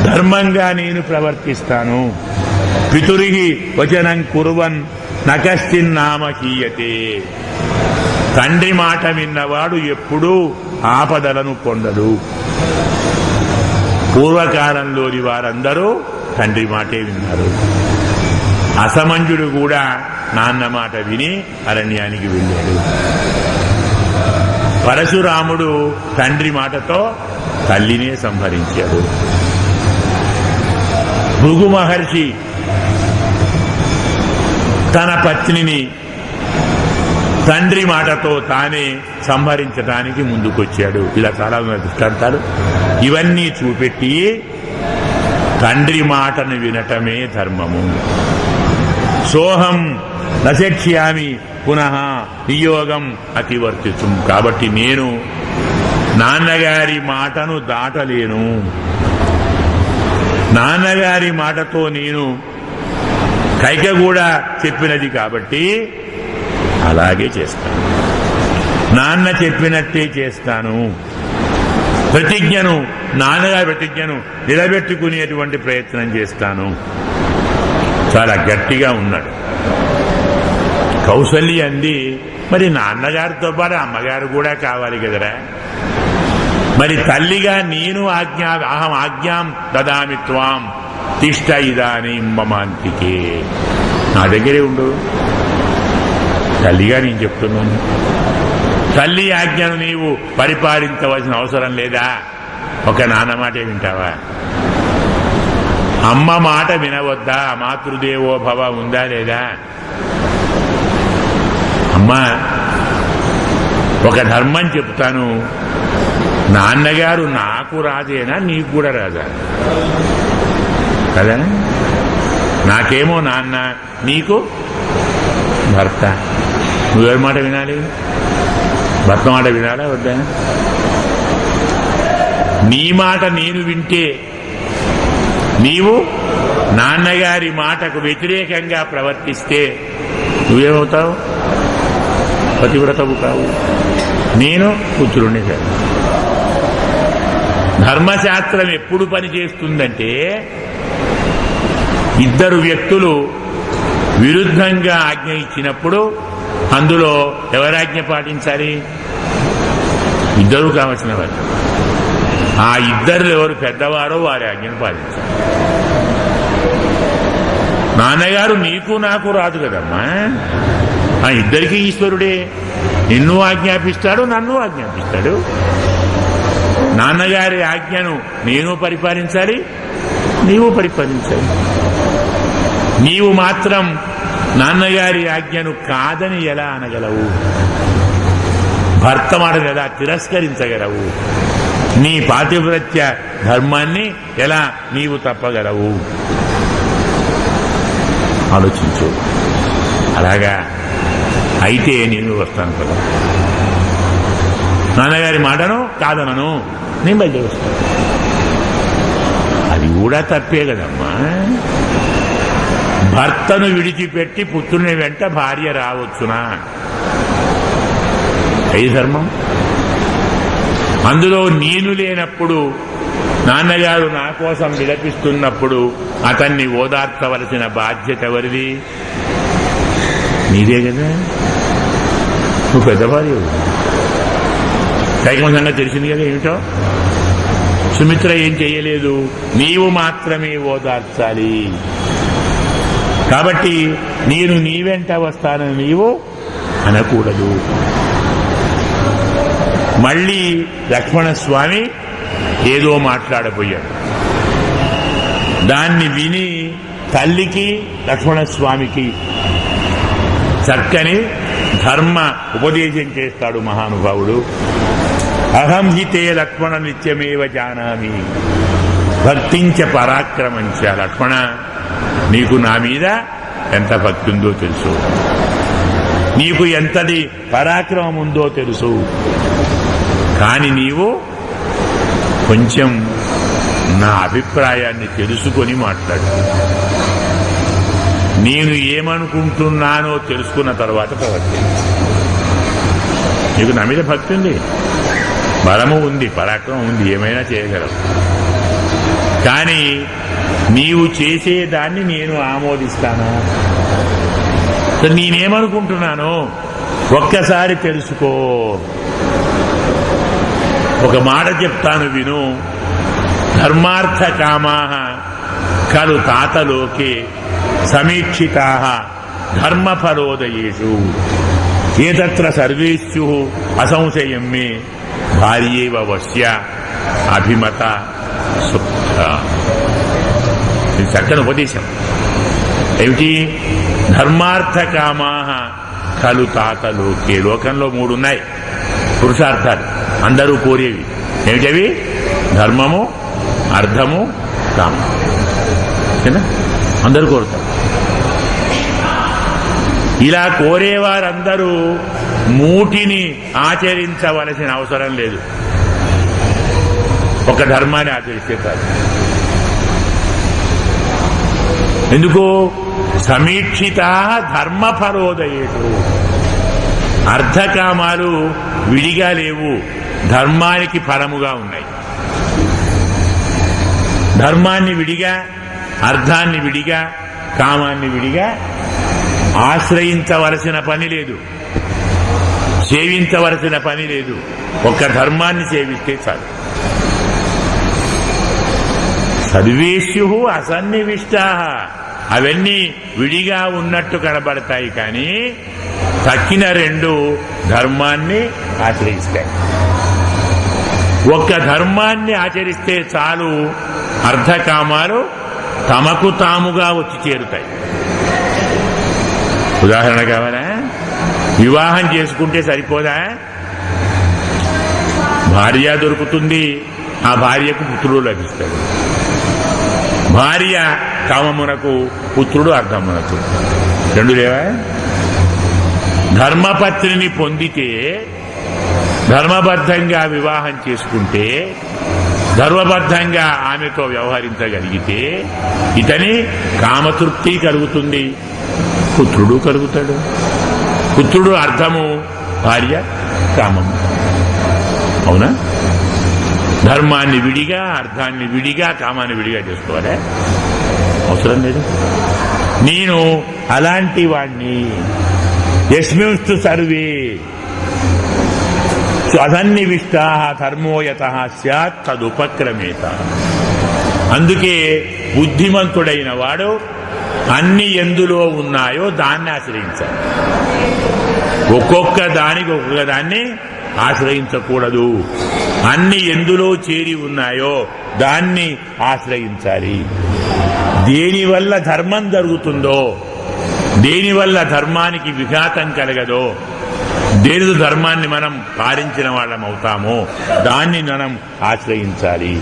ధర్మంగా నేను ప్రవర్తిస్తాను. పితురిహి వచనం కుర్వన్ నకశ్చిన్నామ హీయతే. తండ్రి మాట విన్నవాడు ఎప్పుడూ ఆపదలను పొందడు. పూర్వకాలంలోని వారందరూ తండ్రి మాటే విన్నారు. అసమంజుడు కూడా నాన్న మాట విని అరణ్యానికి వెళ్ళాడు. పరశురాముడు తండ్రి మాటతో తల్లినే సంహరించాడు. భృగు మహర్షి తన పత్నిని తండ్రి మాటతో తానే సంహరించడానికి ముందుకొచ్చాడు. ఇలా చాలా దృష్టాంతాలు. ఇవన్నీ చూపెట్టి తండ్రి మాటను వినటమే ధర్మము. సోహం నశక్ష్యామి పునః నియోగం అతివర్తితం. కాబట్టి నేను నాన్నగారి మాటను దాటలేను. నాన్నగారి మాటతో నేను కైక కూడా చెప్పినది కాబట్టి అలాగే చేస్తాను. నాన్న చెప్పినట్టే చేస్తాను. ప్రతిజ్ఞను, నాన్నగారి ప్రతిజ్ఞను నిలబెట్టుకునేటువంటి ప్రయత్నం చేస్తాను. చాలా గట్టిగా ఉన్నాడు. కౌసల్య అంది, మరి నాన్నగారితో పాటు అమ్మగారు కూడా కావాలి కదరా. మరి తల్లిగా నేను అహం ఆజ్ఞాం దదామి త్వాం తిష్ట ఇదానీం మమాంతికే. నా దగ్గరే ఉండు. తల్లిగా నేను చెప్తున్నాను. తల్లి ఆజ్ఞను నీవు పరిపాలించవలసిన అవసరం లేదా? ఒక నాన్న మాటే వింటావా? అమ్మ మాట వినవద్దా? మాతృదేవో భవ ఉందా లేదా? అమ్మా, ఒక ధర్మం చెప్తాను. నాన్నగారు నాకు రాజేనా, నీకు కూడా రాజా కదా? నాకేమో నాన్న, నీకు భర్త. నువ్వెవరి మాట వినాలి? భర్త మాట వినాలా వద్దా? నీ మాట నేను వింటే నీవు నాన్నగారి మాటకు వ్యతిరేకంగా ప్రవర్తిస్తే నువ్వేమవుతావు? పతివ్రతవు కావు. నేను పుత్రుణ్ణి కాదు. ధర్మశాస్త్రం ఎప్పుడు పనిచేస్తుందంటే ఇద్దరు వ్యక్తులు విరుద్ధంగా ఆజ్ఞ ఇచ్చినప్పుడు అందులో ఎవరాజ్ఞ పాటించాలి? ఇద్దరూ కావలసిన వారు. ఆ ఇద్దరు ఎవరు పెద్దవారో వారి ఆజ్ఞను పాటించాలి. నాన్నగారు నీకు నాకు రాదు కదమ్మా. ఆ ఇద్దరికీ ఈశ్వరుడే. నిన్ను ఆజ్ఞాపిస్తాడు, నన్ను ఆజ్ఞాపిస్తాడు. నాన్నగారి ఆజ్ఞను నేను పరిపాలించాలి, నీవు పరిపాలించాలి. నీవు మాత్రం నాన్నగారి ఆజ్ఞను కాదని ఎలా అనగలవు? భర్త మాటను ఎలా తిరస్కరించగలవు? నీ పాతివ్రత్య ధర్మాన్ని ఎలా నీవు తప్పగలవు? ఆలోచించు. అలాగా అయితే నేను వస్తాను కదా. నాన్నగారి మాటను కాదనను, నేను బయట వస్తాను. అది కూడా తప్పే కదమ్మా. భర్తను విడిచిపెట్టి పుత్రుని వెంట భార్య రావచ్చునా? అది ధర్మం. అందులో నేను లేనప్పుడు, నాన్నగారు నా కోసం విలపిస్తున్నప్పుడు అతన్ని ఓదార్చవలసిన బాధ్యత ఎవరిది? నీదే కదా. నువ్వు పెద్ద భార్య. కైకమ్మ సంగతి తెలిసింది కదా ఏమిటో. సుమిత్ర ఏం చెయ్యలేదు, నీవు మాత్రమే ఓదార్చాలి. కాబట్టి నేను నీ వెంట వస్తానని నీవు అనకూడదు. మళ్ళీ లక్ష్మణస్వామి ఏదో మాట్లాడబోయాడు. దాన్ని విని తల్లికి లక్ష్మణస్వామికి చక్కని ధర్మ ఉపదేశం చేస్తాడు మహానుభావుడు. అహం హితే లక్ష్మణ నిత్యమేవ జానామి భక్తించ పరాక్రమంచ. లక్ష్మణ, నీకు నా మీద ఎంత భక్తి ఉందో తెలుసు, నీకు ఎంతది పరాక్రమం ఉందో తెలుసు. కాని నీవు కొంచెం నా అభిప్రాయాన్ని తెలుసుకొని మాట్లాడు. నేను ఏమనుకుంటున్నానో తెలుసుకున్న తర్వాత ప్రవర్తించు. నీకు నా మీద భక్తి ఉంది, బలము ఉంది, పరాక్రమం ఉంది, ఏమైనా చేయగలవు. కానీ నీవు చేసేదాన్ని నేను ఆమోదిస్తానా? నేనేమనుకుంటున్నానో ఒక్కసారి తెలుసుకో. ఒక మాట చెప్తాను విను. ధర్మార్థ కామాః ఖలు తాతలోకే సమీక్షితాః ధర్మఫలోదయేషు ఏతత్ర సర్వేషు అసంశయం మే భార్యేవ వశ్య అభిమత సుప్త. ఇది చక్కని ఉపదేశం. ఏమిటి? ధర్మార్థ కామాః ఖలు తాతలోకే. లోకంలో 3 ఉన్నాయి పురుషార్థాలు, అందరూ కోరేవి. ఏమిటవి? ధర్మము, అర్థము, కామం. అందరూ కోరుతారు. ఇలా కోరేవారందరూ మూటిని ఆచరించవలసిన అవసరం లేదు. ఒక ధర్మాన్ని ఆచరిస్తే చాలు. ఎందుకు? సమీక్షిత ధర్మఫలోదయేషు. అర్థకామాలు విడిగా లేవు, ధర్మానికి ఫలముగా ఉన్నాయి. ధర్మాన్ని విడిగా, అర్థాన్ని విడిగా, కామాన్ని విడిగా ఆశ్రయించవలసిన పని లేదు, సేవించవలసిన పని లేదు. ఒక్క ధర్మాన్ని సేవిస్తే చాలు. సర్వేషు అసన్నివిష్టాః. అవన్నీ విడిగా ఉన్నట్టు కనబడతాయి, కానీ తక్కిన 2 ధర్మాన్ని ఆచరిస్తాయి. ఒక్క ధర్మాన్ని ఆచరిస్తే చాలు, అర్థకామాలు తమకు తాముగా వచ్చి చేరుతాయి. ఉదాహరణ కావాలా? వివాహం చేసుకుంటే సరిపోదా? భార్య దొరుకుతుంది, ఆ భార్యకు పుత్రుడు లభిస్తాడు. భార్య కామమునకు, పుత్రుడు అర్థమునకు. 2 లేవా? ధర్మపత్నిని పొందితే, ధర్మబద్ధంగా వివాహం చేసుకుంటే, ధర్మబద్ధంగా ఆమెతో వ్యవహరించగలిగితే ఇతని కామతృప్తి కలుగుతుంది, పుత్రుడు కలుగుతాడు. పుత్రుడు అర్థము, భార్య కామము. అవునా? ధర్మాన్ని విడిగా, అర్థాన్ని విడిగా, కామాన్ని విడిగా చేసుకోవాలి, అవసరం లేదు. నేను అలాంటి వాణ్ణి. యస్మింస్తు సర్వే అసన్నివిష్టాః ధర్మో యతః స్యాత్ తదుపక్రమేత. అందుకే బుద్ధిమంతుడైన వాడు అన్ని ఎందులో ఉన్నాయో దాన్ని ఆశ్రయించాలి. ఒక్కొక్క దాన్ని ఆశ్రయించకూడదు. అన్ని ఎందులో చేరి ఉన్నాయో దాన్ని ఆశ్రయించాలి. దేనివల్ల ధర్మం జరుగుతుందో, దేనివల్ల ధర్మానికి విఘాతం కలగదో, దేనితో ధర్మాన్ని మనం పాటించిన వాళ్ళం అవుతామో దాన్ని మనం ఆశ్రయించాలి.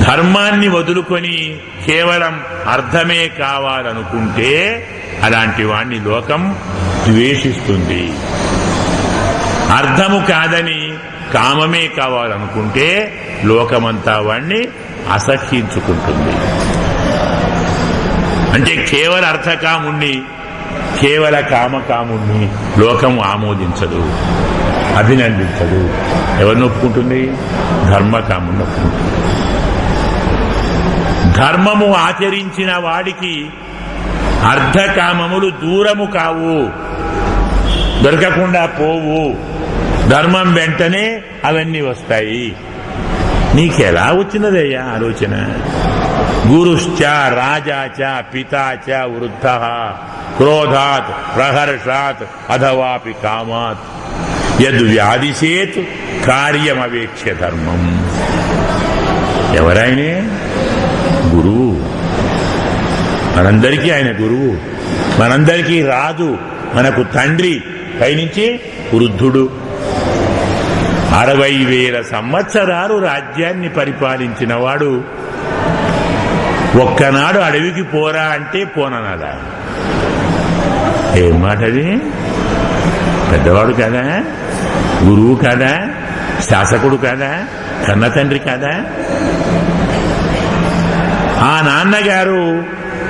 ధర్మాన్ని వదులుకొని కేవలం అర్థమే కావాలనుకుంటే అలాంటి వాణ్ణి లోకం ద్వేషిస్తుంది. అర్థము కాదని కామమే కావాలనుకుంటే లోకమంతా వాణ్ణి అసహ్యించుకుంటుంది. అంటే కేవల అర్థకాముణ్ణి, కేవల కామకాముణ్ణి లోకం ఆమోదించదు, అభినందించదు. ఎవరిని ఒప్పుకుంటుంది? ధర్మకాముణ్ణి ఒప్పుకుంటుంది. ధర్మము ఆచరించిన వాడికి అర్ధకామములు దూరము కావు, దొరకకుండా పోవు. ధర్మం వెంటనే అవన్నీ వస్తాయి. నీకెలా వచ్చినదయ్యా ఆలోచన? గురుశ్చ రాజాచ పితాచ వృద్ధ క్రోధాత్ ప్రహర్షాత్ అథవాపి కామాత్. యద్ వ్యాధిసేత్ కార్యమవేక్ష్య ధర్మం. ఎవరాయనే? గురువు. మనందరికీ ఆయన గురువు, మనందరికీ రాజు, మనకు తండ్రి, పైనుంచి వృద్ధుడు. 60,000 సంవత్సరాలు రాజ్యాన్ని పరిపాలించిన వాడు ఒక్కనాడు అడవికి పోరా అంటే పోననాడా? ఏం మాటది? పెద్దవాడు కాదా? గురువు కాదా? శాసకుడు కాదా? కన్న తండ్రి కాదా? ఆ నాన్నగారు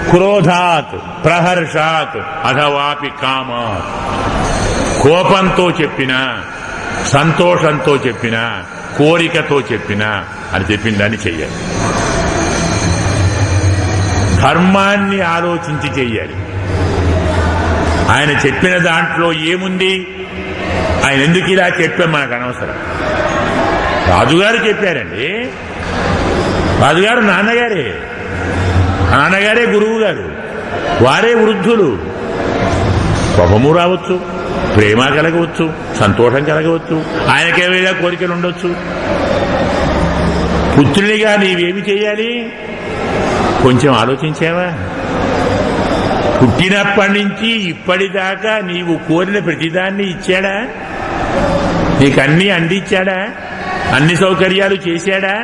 క్రోధాత్ ప్రహర్షాత్ అథవాపి కామాత్, కోపంతో చెప్పినా, సంతోషంతో చెప్పినా, కోరికతో చెప్పినా అని చెప్పిన దాన్ని చెయ్యాలి. ధర్మాన్ని ఆలోచించి చెయ్యాలి. ఆయన చెప్పిన దాంట్లో ఏముంది, ఆయన ఎందుకు ఇలా చెప్పాం మనకు అనవసరం. రాజుగారు చెప్పారండి, రాజుగారు నాన్నగారే, నాన్నగారే గురువు గారు, వారే వృద్ధులు. కోపము రావచ్చు, ప్రేమ కలగవచ్చు, సంతోషం కలగవచ్చు, ఆయనకేమైనా కోరికలు ఉండొచ్చు. పుత్రునిగా నీవేమి చేయాలి? కొంచెం ఆలోచించావా? పుట్టినప్పటి నుంచి ఇప్పటిదాకా నీవు కోరిన ప్రతిదాన్ని ఇచ్చాడా? నీకు అన్నీ అందించాడా? అన్ని సౌకర్యాలు చేశాడా?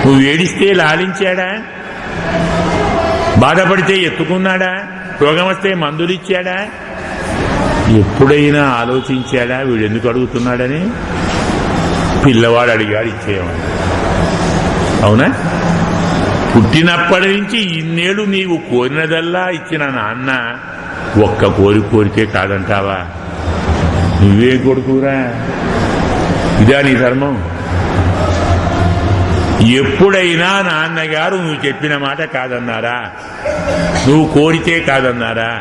నువ్వు ఏడిస్తే లాలించాడా? బాధపడితే ఎత్తుకున్నాడా? రోగం వస్తే మందులు ఇచ్చాడా? ఎప్పుడైనా ఆలోచించాడా వీడెందుకు అడుగుతున్నాడని? పిల్లవాడు అడిగాడు, ఇచ్చేయమని. అవునా? పుట్టినప్పటి నుంచి ఇన్నేళ్ళు నీవు కోరినదల్లా ఇచ్చిన నాన్న ఒక్క కోరికే కాదంటావా? నువ్వే కొడుకురా, ఇదా నీ ధర్మం? ఎప్పుడైనా నాన్నగారు నువ్వు చెప్పిన మాట కాదన్నారా? నువ్వు కోరితే కాదన్నారా?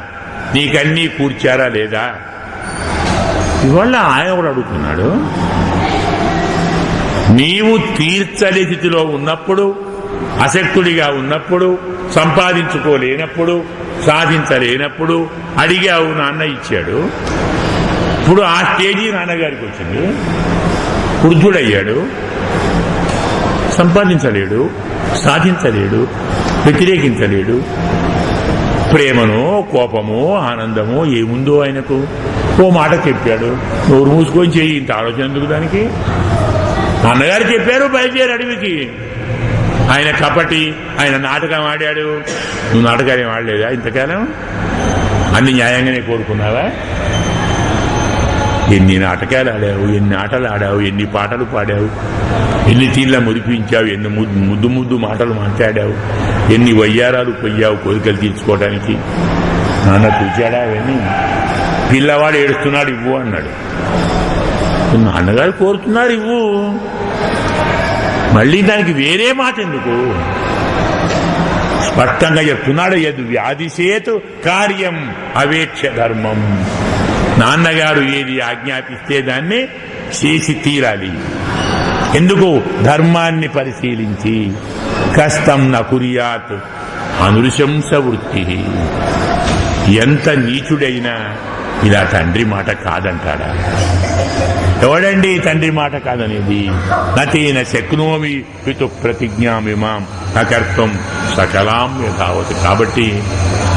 నీకన్నీ కూర్చారా లేదా? ఇవాళ ఆయన కూడా అడుగుతున్నాడు. నీవు తీర్చని స్థితిలో ఉన్నప్పుడు, అశక్తుడిగా ఉన్నప్పుడు, సంపాదించుకోలేనప్పుడు, సాధించలేనప్పుడు అడిగావు, నాన్న ఇచ్చాడు. ఇప్పుడు ఆ స్టేజీ నాన్నగారికి వచ్చింది, వృద్ధుడయ్యాడు, సంపాదించలేడు, సాధించలేడు, వ్యతిరేకించలేడు. ప్రేమనో కోపమో ఆనందమో ఏముందో ఆయనకు ఓ మాట చెప్పాడు, నోరు మూసుకొని చెయ్యి. ఇంత ఆలోచన ఎందుకు దానికి? నాన్నగారు చెప్పారు బయలుదేరి అడవికి. ఆయన కపటి, ఆయన నాటకం ఆడాడు. నువ్వు నాటకాలు ఏం ఆడలేదా ఇంతకాలం? అన్ని న్యాయంగానే కోరుకున్నావా? ఎన్ని నాటకాలు ఆడావు, ఎన్ని ఆటలు ఆడావు, ఎన్ని పాటలు పాడావు, ఎన్ని తీళ్ళ మురిపించావు, ఎన్ని ముద్దు ముద్దు మాటలు మాట్లాడావు, ఎన్ని వయ్యారాలు పొయ్యావు కోరికలు తీర్చుకోవడానికి. నాన్న చూచాడా అవన్నీ? పిల్లవాడు ఏడుస్తున్నాడు, ఇవ్వు అన్నాడు. నాన్నగారు కోరుతున్నారు, ఇవ్వు. మళ్ళీ దానికి వేరే మాట ఎందుకు? స్పష్టంగా చెప్తున్నాడు, యద్ వ్యాధిసేతు కార్యం అవేక్ష్య ధర్మం. నాన్నగారు ఏది ఆజ్ఞాపిస్తే దాన్ని చేసి తీరాలి. ఎందుకు? ధర్మాన్ని పరిశీలించి. కష్టం న కుర్యాత్ అనుశంస వృత్తి. ఎంత నీచుడైనా ఇలా తండ్రి మాట కాదంటాడా? ఎవడండి తండ్రి మాట కాదనేది? నతేన శక్నోమి పితు ప్రతిజ్ఞామిమాం అకర్తం సకలాం యథావత్. కాబట్టి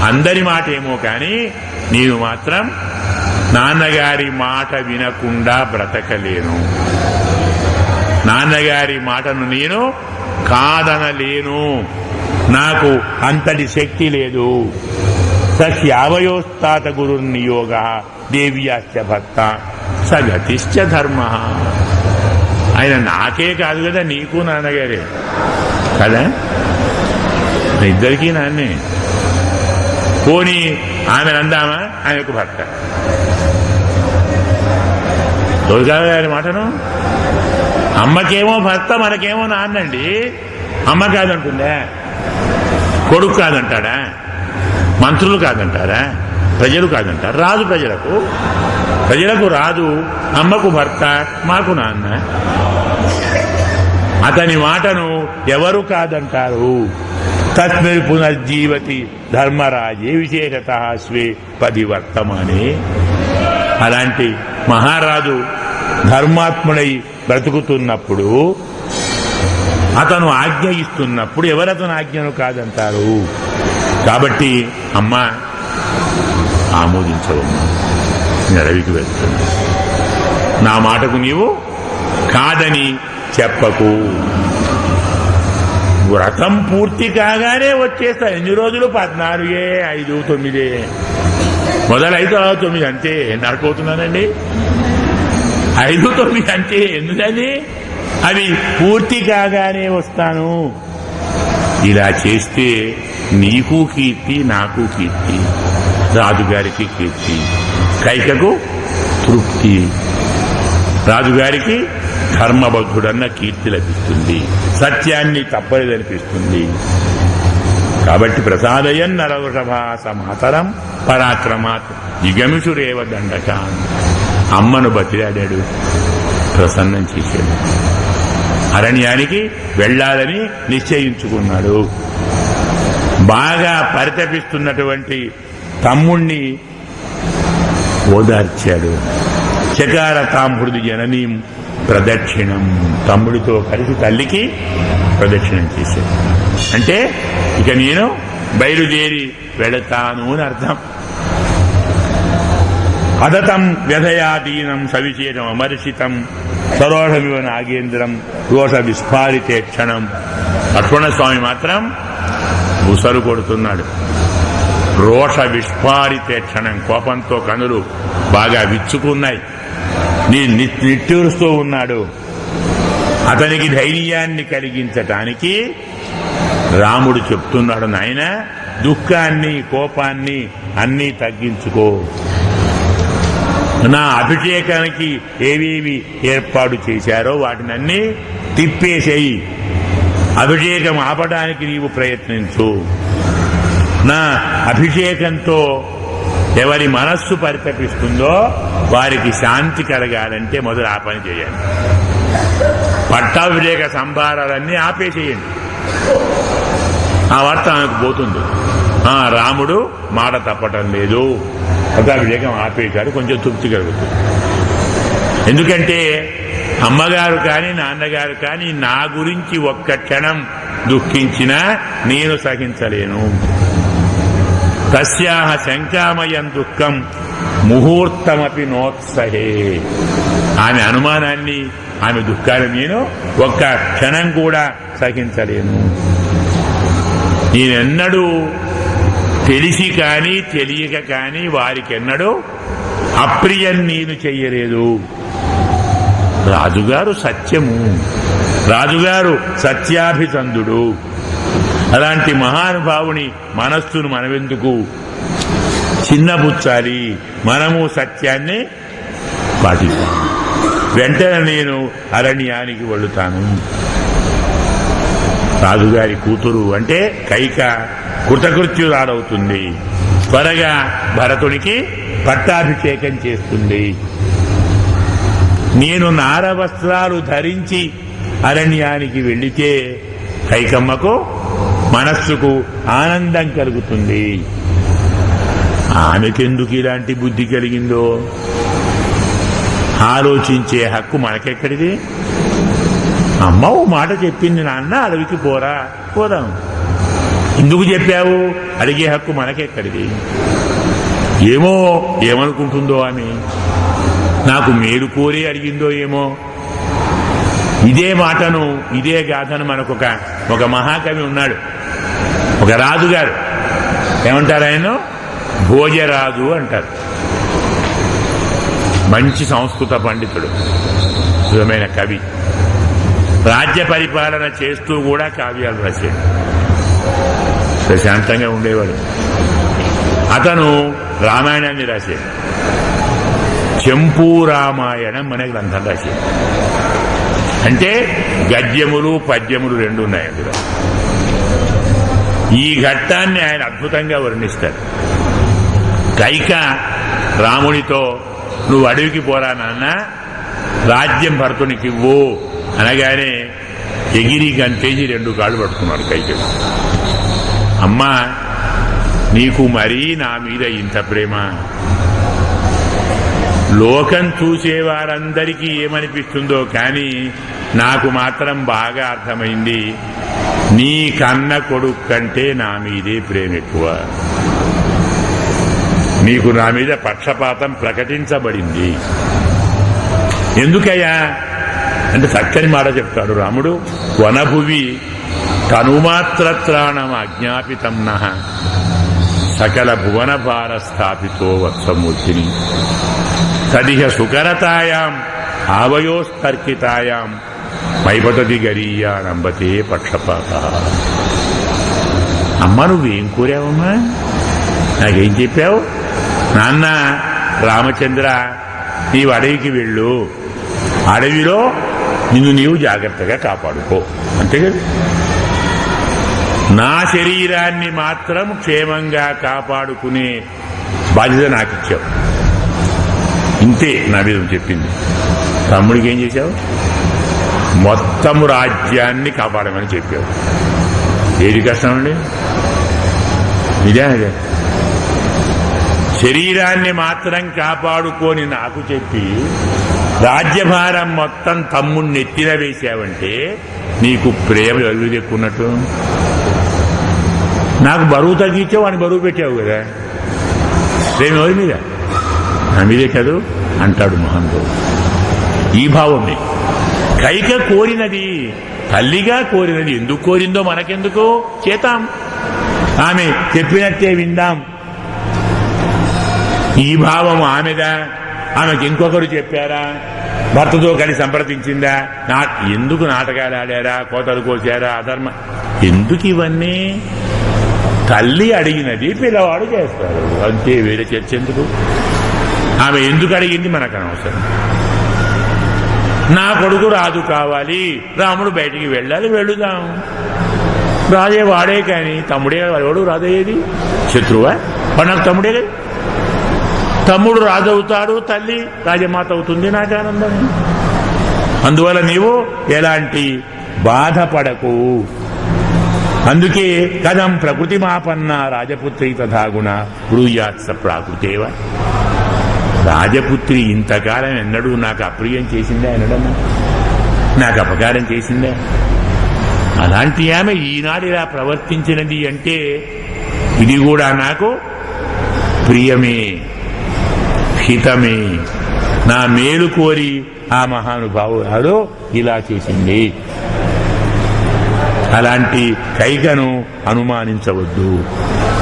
అందరి మాట ఏమో కానీ నేను మాత్రం నాన్నగారి మాట వినకుండా బ్రతకలేను. నాన్నగారి మాటను నేను కాదనలేను. నాకు అంతటి శక్తి లేదు. సస్యావయోస్తాత గురుర్నియోగ దేవ్యాశ్చ భక్త సగతిశ్చ ధర్మ. ఆయన నాకే కాదు కదా, నీకు నాన్నగారే కదా, ఇద్దరికీ నాన్నే. పోనీ ఆమెను అందామా, ఆమెకు భర్త. గారి మాటను అమ్మకేమో భర్త, మనకేమో నాన్నండి. అమ్మ కాదంటుందా? కొడుకు కాదంటాడా? మంత్రులు కాదంటారా? ప్రజలు కాదంటారు. రాదు ప్రజలకు రాదు. అమ్మకు భర్త, మాకు నాన్న. అతని మాటను ఎవరు కాదంటారు? తస్మిన్ పునర్జీవతి ధర్మరాజే విశేషత స్వే పది వర్తమానే. అలాంటి మహారాజు ధర్మాత్ముడై బ్రతుకుతున్నప్పుడు, అతను ఆజ్ఞ ఇస్తున్నప్పుడు ఎవరతను ఆజ్ఞను కాదంటారు? కాబట్టి అమ్మ ఆమోదించవమ్మా, నేను అడవికి వెళ్తున్నా, నా మాటకు నీవు కాదని చెప్పకు. వ్రతం పూర్తి కాగానే వచ్చేస్తా. ఎన్ని రోజులు? 14, 5, 9 మొదలైతే 9 అంతే. నడిపోతున్నానండి. 5, 9 అంతే. ఎందుకని? అవి పూర్తి కాగానే వస్తాను. ఇలా చేస్తే నీకు కీర్తి, నాకు కీర్తి, రాజుగారికి కీర్తి, కైకకు తృప్తి, రాజుగారికి ధర్మబద్ధుడన్న కీర్తి లభిస్తుంది, సత్యాన్ని తప్పనిదనిపిస్తుంది. కాబట్టి ప్రసాదయన్ నరవృషభాస మాతరం పరాక్రమాత్ జిగమిషురేవ దండకాన్. అమ్మను బతిలాడాడు, ప్రసన్నం చేశాడు. అరణ్యానికి వెళ్లాలని నిశ్చయించుకున్నాడు. బాగా పరితపిస్తున్నటువంటి తమ్ముణ్ణి ఓదార్చాడు. చకార తాం హృది జననీం ప్రదక్షిణం. తమ్ముడితో కలిసి తల్లికి ప్రదక్షిణం చేశాడు. అంటే ఇక నేను బయలుదేరి వెళతాను అని అర్థం. అదతం వ్యధయాదీనం సవిశేషం అమర్షితం సరోషమివ నాగేంద్రం రోష విస్ఫారితే క్షణం. లక్ష్మణస్వామి మాత్రం బుసలు కొడుతున్నాడు. రోష విస్ఫారితే క్షణం. కోపంతో కనులు బాగా విచ్చుకున్నాయి. నిట్టూరుస్తూ ఉన్నాడు. అతనికి ధైర్యాన్ని కలిగించటానికి రాముడు చెప్తున్నాడు, నాయన దుఃఖాన్ని, కోపాన్ని అన్నీ తగ్గించుకో. నా అభిషేకానికి ఏవేవి ఏర్పాటు చేశారో వాటినన్నీ తిప్పేసేయి. అభిషేకం ఆపడానికి నీవు ప్రయత్నించు. నా అభిషేకంతో ఎవరి మనస్సు పరితపిస్తుందో వారికి శాంతి కలగాలంటే మొదలు ఆ పని చేయాలి. పట్టాభిషేక సంభారాలన్నీ ఆపేసేయండి. ఆ వార్త ఆమెకు పోతుంది. రాముడు మాట తప్పటం లేదు, పట్టాభిషేకం ఆపేశాడు, కొంచెం తృప్తి కలుగుతుంది. ఎందుకంటే అమ్మగారు కానీ నాన్నగారు కానీ నా గురించి ఒక్క క్షణం దుఃఖించినా నేను సహించలేను. తస్యాహ శంకామయం దుఃఖం ముహూర్తమపి నోత్సహే. ఆమె అనుమానాన్ని, ఆమె దుఃఖాన్ని నేను ఒక్క క్షణం కూడా సహించలేను. నేనెన్నడూ తెలిసి కానీ తెలియక కానీ వారికెన్నడూ అప్రియం నేను చెయ్యలేదు. రాజుగారు సత్యము, రాజుగారు సత్యాభిసంధుడు. అలాంటి మహానుభావుని మనస్సును మనమెందుకు చిన్నబుచ్చాలి? మనము సత్యాన్ని పాటిస్తాం. వెంటనే నేను అరణ్యానికి వెళుతాను. రాజుగారి కూతురు అంటే కైక కృతకృత్యురాలవుతుంది. త్వరగా భరతునికి పట్టాభిషేకం చేస్తుంది. నేను నారవస్త్రాలు ధరించి అరణ్యానికి వెళితే కైకమ్మకు మనస్సుకు ఆనందం కలుగుతుంది. ఆమెకెందుకు ఇలాంటి బుద్ధి కలిగిందో ఆలోచించే హక్కు మనకెక్కడిది? అమ్మ ఓ మాట చెప్పింది, నాన్న అడవికి పోరా, పోదాం. ఎందుకు చెప్పావు అడిగే హక్కు మనకెక్కడిది? ఏమో ఏమనుకుంటుందో ఆమె, నాకు మేలు కోరి అడిగిందో ఏమో. ఇదే మాటను, ఇదే గాథను మనకు ఒక మహాకవి ఉన్నాడు, ఒక రాజుగారు. ఏమంటారు ఆయన? భోజరాజు అంటారు. మంచి సంస్కృత పండితుడు, నిజమైన కవి. రాజ్య పరిపాలన చేస్తూ కూడా కావ్యాలు రాశాడు. ప్రశాంతంగా ఉండేవాడు. అతను రామాయణాన్ని రాశాడు. చెంపూ రామాయణం అనే గ్రంథం రాశాడు. అంటే గద్యములు పద్యములు రెండు ఉన్నాయి అందులో. ఈ ఘట్టాన్ని ఆయన అద్భుతంగా వర్ణిస్తాడు. కైక రామునితో నువ్వు అడవికి పోరా నాన్న, రాజ్యం భరతునికి ఇవ్వు అనగానే ఎగిరి గంతేజీ రెండు కాళ్ళు పట్టుకున్నాడు కైక. అమ్మా నీకు మరీ నా మీద ఇంత ప్రేమ, లోకం చూసేవారందరికీ ఏమనిపిస్తుందో కానీ నాకు మాత్రం బాగా అర్థమైంది, నీ కన్న కొడుకు కంటే నా మీదే ప్రేమ ఎక్కువ. నీకు నా మీద పక్షపాతం ప్రకటించబడింది. ఎందుకయ్యా అంటే చక్కని మాట చెప్తాడు రాముడు. వనభువి తనుమాత్రత్రాణం అజ్ఞాపితం నః సకల భువన భార స్థాపితో వత్సమూర్తిని తదిహ సుకరతాయాం ఆవయోస్తర్కితాయాం మైపతది గరీయా నంబతే పక్షపాత. అమ్మ నువ్వేం కోరావమ్మా? నాకేం చెప్పావు? నాన్న రామచంద్ర నీవు అడవికి వెళ్ళు, అడవిలో నిన్ను నీవు జాగ్రత్తగా కాపాడుకో, అంతే కదా. నా శరీరాన్ని మాత్రం క్షేమంగా కాపాడుకునే బాధ్యత నాకు ఇచ్చావు, ఇంతే నా మీద చెప్పింది. తమ్ముడికి ఏం చేశావు? మొత్తము రాజ్యాన్ని కాపాడమని చెప్పావు. ఏది కష్టం అండి? ఇదే అదే. శరీరాన్ని మాత్రం కాపాడుకొని నాకు చెప్పి రాజ్యభారం మొత్తం తమ్ముడిని నెత్తిన వేశావంటే నీకు ప్రేమ ఎవరు ఎక్కున్నట్టు. నాకు బరువు తగ్గించావు, అని బరువు పెట్టావు కదా. ప్రేమ ఎవరి మీద? నా మీదే కాదు అంటాడు మహానుభావుడు. ఈ భావమే కైక కోరినది, తల్లిగా కోరినది. ఎందుకు కోరిందో మనకెందుకు, చేతాం, ఆమె చెప్పినట్టే విందాం. ఈ భావం ఆమెదా? ఆమెకి ఇంకొకరు చెప్పారా? భర్తతో కలిసి సంప్రదించిందా? ఎందుకు నాటకాలు ఆడారా, కోతలు కోసారా, అధర్మ? ఎందుకు ఇవన్నీ? తల్లి అడిగినది పిల్లవాడు చేస్తాడు, అంతే. వేరే చర్చ ఎందుకు? ఆమె ఎందుకు అడిగింది మనకు అనవసరం. నా కొడుకు రాజు కావాలి, రాముడు బయటికి వెళ్ళాలి, వెళుదాం. రాజే వాడే, కానీ తమ్ముడే వాడు రాజయ్యేది. శత్రువా? వాడు నాకు తమ్ముడే కదా. తమ్ముడు రాజు అవుతాడు, తల్లి రాజమాత అవుతుంది. నాకు ఆనందం. అందువల్ల నీవు ఎలాంటి బాధపడకు. అందుకే కథం ప్రకృతి మాపన్న రాజపుత్రి తథాగుణ బ్రూయాత్స ప్రాకృతేవ. రాజపుత్రి ఇంతకాలం ఎన్నడూ నాకు అప్రియం చేసిందే అనడన్నా, నాకు అపకారం చేసిందే? అలాంటి ఆమె ఈనాడు ఇలా ప్రవర్తించినది అంటే ఇది కూడా నాకు ప్రియమే, హితమే. నా మేలు కోరి ఆ మహానుభావురాలు ఇలా చేసింది. అలాంటి కైకను అనుమానించవద్దు.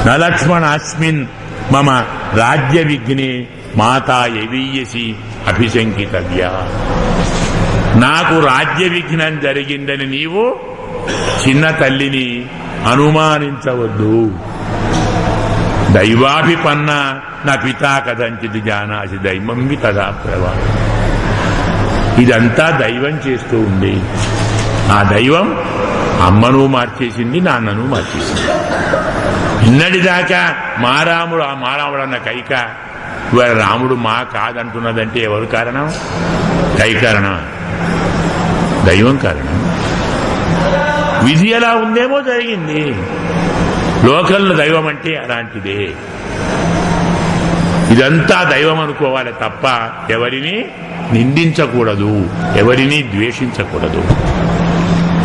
నలక్ష్మణాస్మిన్ మమ రాజ్య విఘ్నే మాతా యవీయసి అభిశంకితవ్య. నాకు రాజ్య విఘ్నం జరిగిందని నీవు చిన్న తల్లిని అనుమానించవద్దు. దైవాభిపన్న నా పితా కథంచిది జానాసి దైవం తదా ప్రవా. ఇదంతా దైవం చేస్తూ ఉంది. ఆ దైవం అమ్మను మార్చేసింది, నాన్నను మార్చేసింది. ఇన్నటిదాకా మారాముడు అన్న కైక ఇవాళ రాముడు మా కాదంటున్నదంటే ఎవరు కారణం? కై కారణం, దైవం కారణం. విధి ఎలా ఉందేమో జరిగింది. లోకంలో దైవం అంటే అలాంటిదే. ఇదంతా దైవం అనుకోవాలి తప్ప ఎవరిని నిందించకూడదు, ఎవరిని ద్వేషించకూడదు,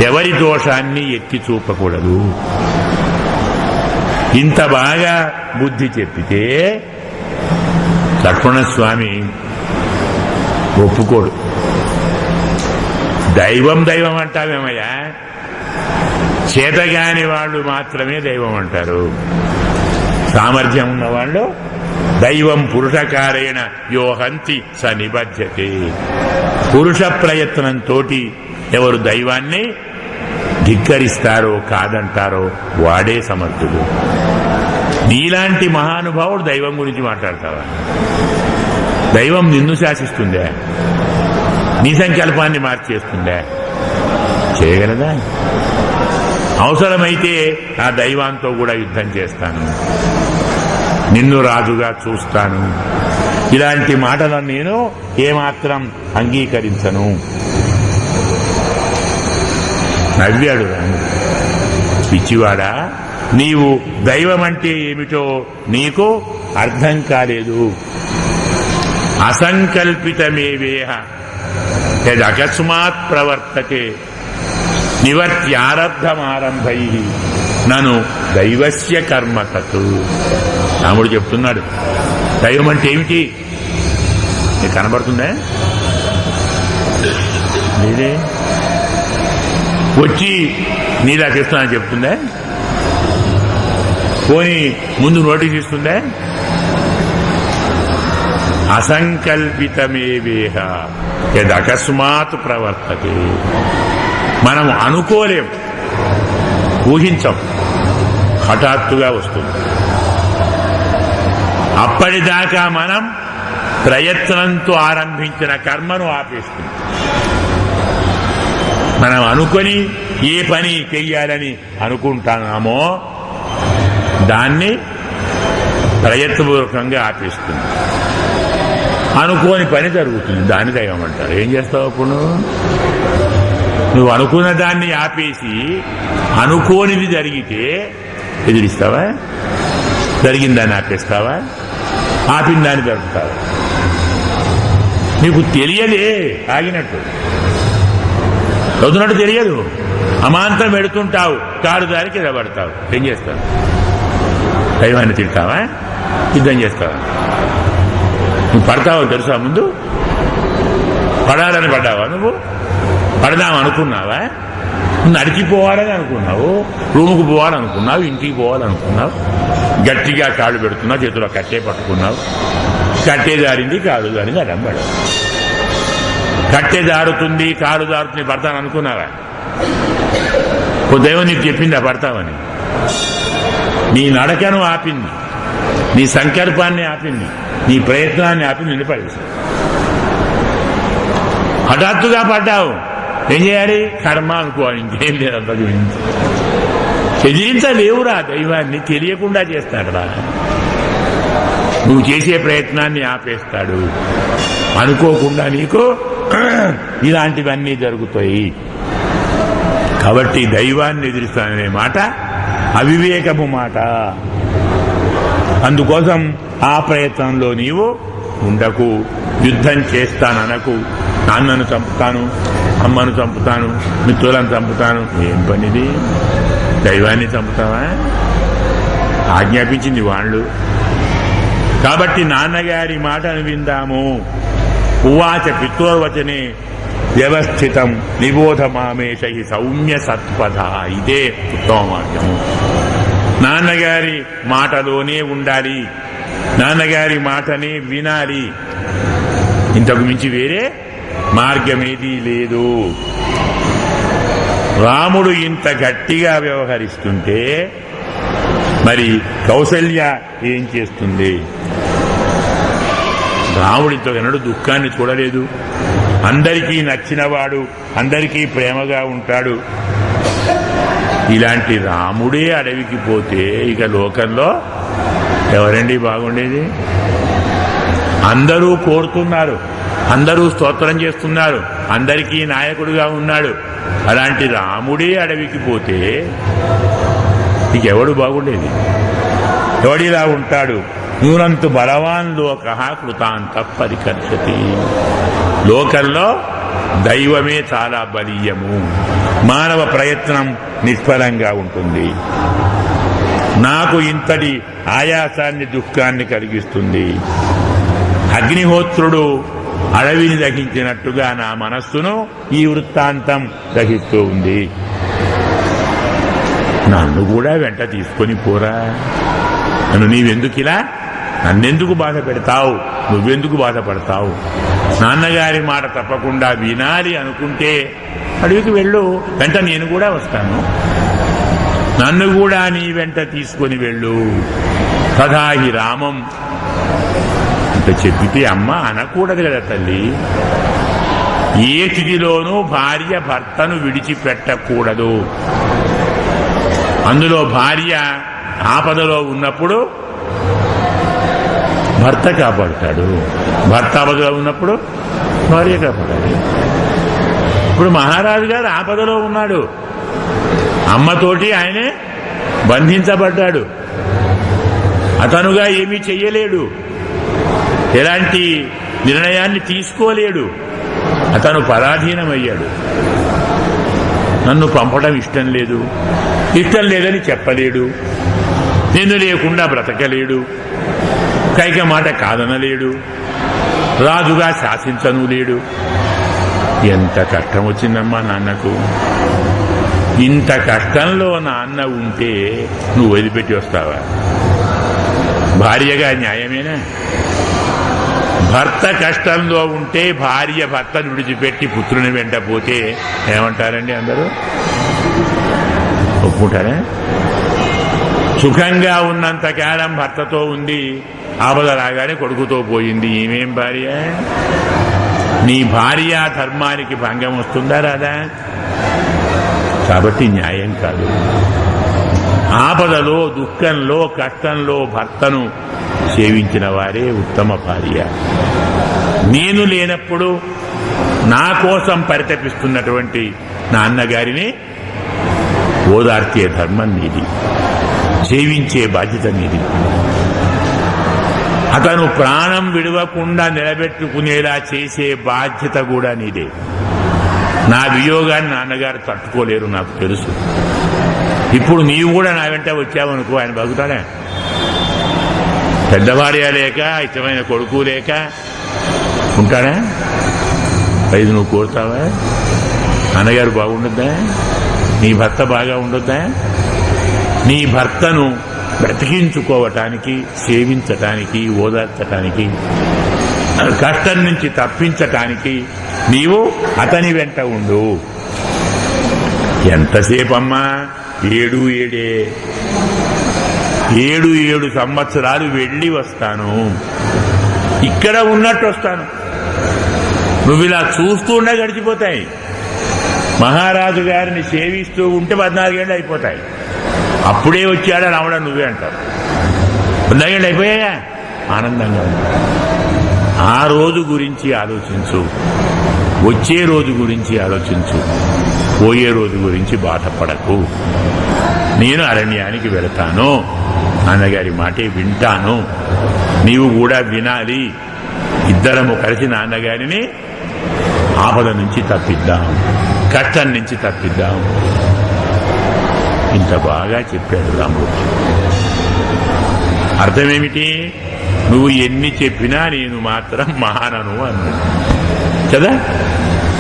ఎవరి దోషాన్ని ఎత్తి చూపకూడదు. ఇంత బాగా బుద్ధి చెప్పితే లక్ష్మణస్వామి ఒప్పుకోడు. దైవం దైవం అంటావేమయ్యా? చేతగాని వాళ్ళు మాత్రమే దైవం అంటారు. సామర్థ్యం ఉన్నవాళ్ళు దైవం పురుషకారేణ యోహంతి స నిబధ్యతే. పురుష ప్రయత్నంతో ఎవరు దైవాన్ని ధిక్కరిస్తారో కాదంటారో వాడే సమర్థుడు. నీలాంటి మహానుభావుడు దైవం గురించి మాట్లాడతావా? దైవం నిన్ను శాసిస్తుందే? నీ సంకల్పాన్ని మార్చేస్తుందే? చేయగలదా? అవసరమైతే ఆ దైవాంతో కూడా యుద్ధం చేస్తాను, నిన్ను రాజుగా చూస్తాను. ఇలాంటి మాటలను నేను ఏమాత్రం అంగీకరించను. నవ్వాడు రాముడు. పిచ్చివాడా, నీవు దైవం అంటే ఏమిటో నీకు అర్థం కాలేదు. అసంకల్పితమేవేహ యదకస్మాత్ ప్రవర్తతే నివర్త్యారబ్ధమారంభై నను దైవస్య కర్మ తత్. రాముడు చెప్తున్నాడు, దైవం అంటే ఏమిటి నీకు కనబడుతుందా? లేదే. వచ్చి నీలా చేస్తున్నా చెప్తుందా? పోనీ ముందు నోటీస్ ఇస్తుందా? అసంకల్పితమేవేహ యదకస్మాత్ ప్రవర్తతే. మనం అనుకోలేం, ఊహించం, హఠాత్తుగా వస్తుంది. అప్పటిదాకా మనం ప్రయత్నంతో ఆరంభించిన కర్మను ఆపేస్తుంది. మనం అనుకొని ఏ పని చెయ్యాలని అనుకుంటున్నామో దాన్ని ప్రయత్నపూర్వకంగా ఆపేస్తుంది. అనుకోని పని జరుగుతుంది, దాన్ని దైవం అంటారు. ఏం చేస్తావు అప్పుడు? నువ్వు అనుకున్న దాన్ని ఆపేసి అనుకోనిది జరిగితే ఎదిరిస్తావా? జరిగిందాన్ని ఆపేస్తావా? ఆపిన దాన్ని జరుపుతావా? నీకు తెలియదే ఆగినట్టు, చదువుతున్నట్టు తెలియదు. అమాంతం పెడుతుంటావు, కారు దారికి నిలబడతావు. ఏం చేస్తావు? దైవాన్ని తింటావా? యుద్ధం చేస్తావా? నువ్వు పడతావో తెలుసా? ముందు పడాలని పడ్డావా? నువ్వు పడదాం అనుకున్నావా? నడిచిపోవాలని అనుకున్నావు, రూముకు పోవాలనుకున్నావు, ఇంటికి పోవాలనుకున్నావు, గట్టిగా కాళ్ళు పెడుతున్నావు, చేతిలో కట్టే పట్టుకున్నావు, కట్టే జారింది, కాలు జారింది, అడంబడు. కట్టే జారుతుంది, కాలు జారుతుంది, పడతాను అనుకున్నావా? ఓ దైవం నీకు చెప్పిందా పడతావని? నీ నడకను ఆపింది, నీ సంకల్పాన్ని ఆపింది, నీ ప్రయత్నాన్ని ఆపింది, నిన్ను పడేసింది. హఠాత్తుగా పడ్డావు, ఏం చేయాలి? కర్మ అనుకోవాలి, ఇంకేం లేదు. అంత గురించి ఎదిరించలేవురా దైవాన్ని, తెలియకుండా చేస్తాడురా. నువ్వు చేసే ప్రయత్నాన్ని ఆపేస్తాడు. అనుకోకుండా నీకు ఇలాంటివన్నీ జరుగుతాయి. కాబట్టి దైవాన్ని ఎదిరిస్తాననే మాట అవివేకము మాట. అందుకోసం ఆ ప్రయత్నంలో నీవు ఉండకు. యుద్ధం చేస్తాననకు. నాన్నను చంపుతాను, అమ్మను చంపుతాను, మిత్రులను చంపుతాను. ఏం పనిది? దైవాన్ని చంపుతావా? ఆజ్ఞాపించింది వాళ్ళు. కాబట్టి నాన్నగారి మాటను విందాము. ఉవాచ పితోర్వచనే వ్యవస్థితం నిబోధ మామేష సౌమ్య సత్పథ. ఇదే ఉత్తమ మార్గము. నాన్నగారి మాటలోనే ఉండాలి, నాన్నగారి మాటనే వినాలి. ఇంతకు మించి వేరే మార్గమేదీ లేదు. రాముడు ఇంత గట్టిగా వ్యవహరిస్తుంటే మరి కౌసల్య ఏం చేస్తుంది? రాముడితో ఎన్నడూ దుఃఖాన్ని చూడలేదు. అందరికీ నచ్చినవాడు, అందరికీ ప్రేమగా ఉంటాడు. ఇలాంటి రాముడే అడవికి పోతే ఇక లోకంలో ఎవరండి బాగుండేది? అందరూ కోరుతున్నారు, అందరూ స్తోత్రం చేస్తున్నారు, అందరికీ నాయకుడిగా ఉన్నాడు. అలాంటి రాముడే అడవికి పోతే ఇక ఎవడు బాగుండేది? ఎవడిలా ఉంటాడు? నూనంతు బలవాన్ లోక కృతాంత పరికర్షతి. లోకంలో దైవమే చాలా బలీయము. మానవ ప్రయత్నం నిష్ఫలంగా ఉంటుంది. నాకు ఇంతటి ఆయాసాన్ని, దుఃఖాన్ని కలిగిస్తుంది. అగ్నిహోత్రుడు అడవిని దహించినట్టుగా నా మనస్సును ఈ వృత్తాంతం దహిస్తూ ఉంది. నన్ను కూడా వెంట తీసుకొని పోరా. నన్ను నీవెందుకిలా, నన్నెందుకు బాధ పెడతావు, నువ్వెందుకు బాధపడతావు? నాన్నగారి మాట తప్పకుండా వినాలి అనుకుంటే అడవికి వెళ్ళు, వెంట నేను కూడా వస్తాను. నన్ను కూడా నీ వెంట తీసుకొని వెళ్ళు. తథాహి రామం. ఇంత చెప్పితే అమ్మ అనకూడదు కదా తల్లి. ఏ స్థితిలోనూ భార్య భర్తను విడిచిపెట్టకూడదు. అందులో భార్య ఆపదలో ఉన్నప్పుడు భర్త కాపాడుతాడు, భర్త ఆపదలో ఉన్నప్పుడు భార్య కాపాడాలి. ఇప్పుడు మహారాజు గారు ఆపదలో ఉన్నాడు, అమ్మతోటి ఆయనే బంధించబడ్డాడు. అతనుగా ఏమీ చెయ్యలేడు. ఎలాంటి నిర్ణయాన్ని తీసుకోలేడు. అతను పరాధీనమయ్యాడు. నన్ను పంపడం ఇష్టం లేదని చెప్పలేడు. నిన్ను లేకుండా బ్రతకలేడు. కైక మాట కాదనలేడు. రాజుగా శాసించను లేడు. ఎంత కష్టం వచ్చిందమ్మా నాన్నకు. ఇంత కష్టంలో నాన్న ఉంటే నువ్వు వదిలిపెట్టి వస్తావా? భార్యగా న్యాయమేనా? భర్త కష్టంలో ఉంటే భార్య భర్తను విడిచిపెట్టి పుత్రుని వెంట పోతే ఏమంటారండి అందరూ? ఒప్పుకుంటారా? సుఖంగా ఉన్నంతకాలం భర్తతో ఉంది, ఆపద రాగానే కొడుకుతో పోయింది. ఏమేం భార్య? నీ భార్య ధర్మానికి భంగం వస్తుందా రాదా? కాబట్టి న్యాయం కాదు. ఆపదలో, దుఃఖంలో, కష్టంలో భర్తను సేవించిన వారే ఉత్తమ భార్య. నేను లేనప్పుడు నా కోసం పరితపిస్తున్నటువంటి నాన్నగారిని ఓదార్చే ధర్మం నీది, సేవించే బాధ్యత నీది. అతను ప్రాణం విడవకుండా నిలబెట్టుకునేలా చేసే బాధ్యత కూడా నీదే. నా వియోగాన్ని నాన్నగారు తట్టుకోలేరు, నాకు తెలుసు. ఇప్పుడు నీవు కూడా నా వెంట వచ్చావనుకో, ఆయన బతుకుతాడా? పెద్ద భార్య లేక, ఇష్టమైన కొడుకు లేక ఉంటాడా? ఇది నువ్వు కోరుతావా? నాన్నగారు బాగుండొద్దా? నీ భర్త బాగా ఉండొద్దా? నీ భర్తను బ్రతికించుకోవటానికి, సేవించటానికి, ఓదార్చటానికి, కష్టం నుంచి తప్పించటానికి నీవు అతని వెంట ఉండు. ఎంతసేపమ్మా? 7 సంవత్సరాలు వెళ్ళి వస్తాను. ఇక్కడ ఉన్నట్టు వస్తాను. నువ్వు ఇలా చూస్తూనే గడిచిపోతాయి. మహారాజు గారిని సేవిస్తూ ఉంటే 14 ఏళ్ళు అయిపోతాయి. అప్పుడే వచ్చాడా రావడం నువ్వే అంటావు. 14 ఏళ్ళు అయిపోయాయా? ఆనందంగా ఉంది. ఆ రోజు గురించి ఆలోచించు, వచ్చే రోజు గురించి ఆలోచించు, పోయే రోజు గురించి బాధపడకు. నేను అరణ్యానికి వెళతాను, నాన్నగారి మాటే వింటాను, నీవు కూడా వినాలి. ఇద్దరము కలిసి నాన్నగారిని ఆపద నుంచి తప్పిద్దాం, కష్టం నుంచి తప్పిద్దాం. ఇంత బాగా చెప్పాడు రాముడు. అర్థమేమిటి? నువ్వు ఎన్ని చెప్పినా నేను మాత్రం మానను అన్నాడు కదా.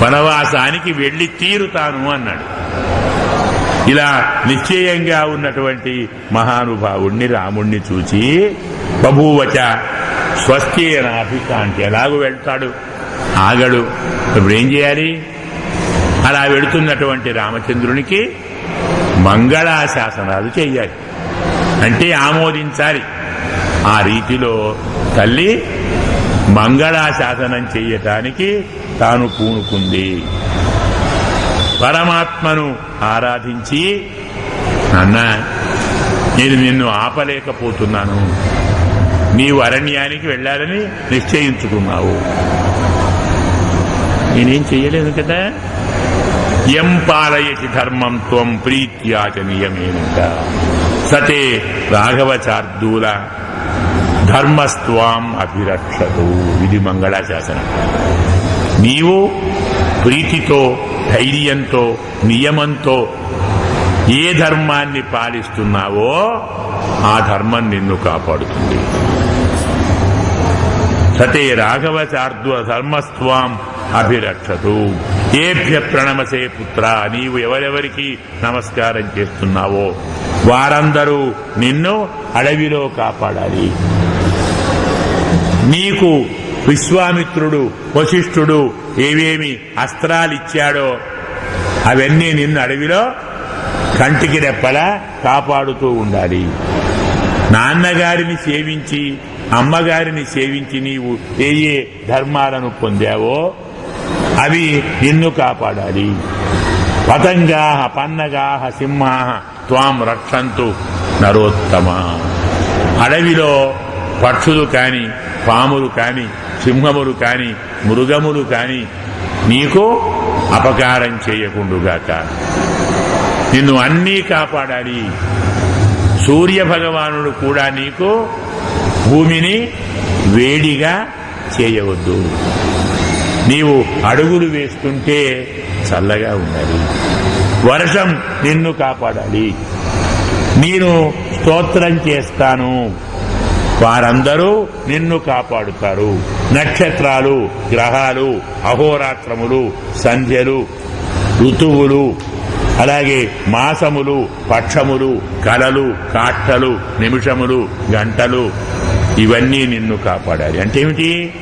వనవాసానికి వెళ్ళి తీరుతాను అన్నాడు. ఇలా నిశ్చయంగా ఉన్నటువంటి మహానుభావుణ్ణి, రాముణ్ణి చూచి బభూవచ స్వస్త్యేనాభికాంతి. ఎలాగూ వెళ్తాడు, ఆగడు. ఇప్పుడు ఏం చేయాలి? అలా వెళుతున్నటువంటి రామచంద్రునికి మంగళాశాసనాలు చెయ్యాలి, అంటే ఆమోదించాలి. ఆ రీతిలో తల్లి మంగళాశాసనం చెయ్యటానికి తాను పూనుకుంది. పరమాత్మను ఆరాధించి, నాన్న నేను నిన్ను ఆపలేకపోతున్నాను, నీవు అరణ్యానికి వెళ్ళాలని నిశ్చయించుకున్నావు, నేనేం చెయ్యలేదు కదా. ఎం పాలయతి ధర్మం త్వం ప్రీత్యాచ నియమేనంట సతే రాఘవచార్దూల ధర్మస్త్వాం అభిరక్షతు. ఇది మంగళాశాసనం. నీవు ప్రీతితో, ధైర్యంతో, నియమంతో ఏ ధర్మాన్ని పాలిస్తున్నావో ఆ ధర్మం నిన్ను కాపాడుతుంది. సతే రాఘవచార్దూల ధర్మస్త్వాం అభిరక్షతు. ఏభ్య ప్రణమసే పుత్ర. నీవు ఎవరెవరికి నమస్కారం చేస్తున్నావో వారందరూ నిన్ను అడవిలో కాపాడాలి. నీకు విశ్వామిత్రుడు, వశిష్ఠుడు ఏవేమి అస్త్రాలిచ్చాడో అవన్నీ నిన్ను అడవిలో కంటికి రెప్పలా కాపాడుతూ ఉండాలి. నాన్నగారిని సేవించి, అమ్మగారిని సేవించి నీవు ఏ ఏ ధర్మాలను పొందావో అవి నిన్ను కాపాడాలి. పతంగాః పన్నగాః సింహాః త్వాం రక్షంతు నరోత్తమ. అడవిలో పక్షులు కాని, పాములు కాని, సింహములు కాని, మృగములు కాని నీకు అపకారం చేయకుండుగాక. నిన్ను అన్నీ కాపాడాలి. సూర్య భగవానుడు కూడా నీకు భూమిని వేడిగా చేయవద్దు. నీవు అడుగులు వేస్తుంటే చల్లగా ఉండాలి. వర్షం నిన్ను కాపాడాలి. నేను స్తోత్రం చేస్తాను, వారందరూ నిన్ను కాపాడుతారు. నక్షత్రాలు, గ్రహాలు, అహోరాత్రములు, సంధ్యలు, ఋతువులు, అలాగే మాసములు, పక్షములు, కలలు, కాట్టలు, నిమిషములు, గంటలు, ఇవన్నీ నిన్ను కాపాడాలి. అంటే ఏమిటి?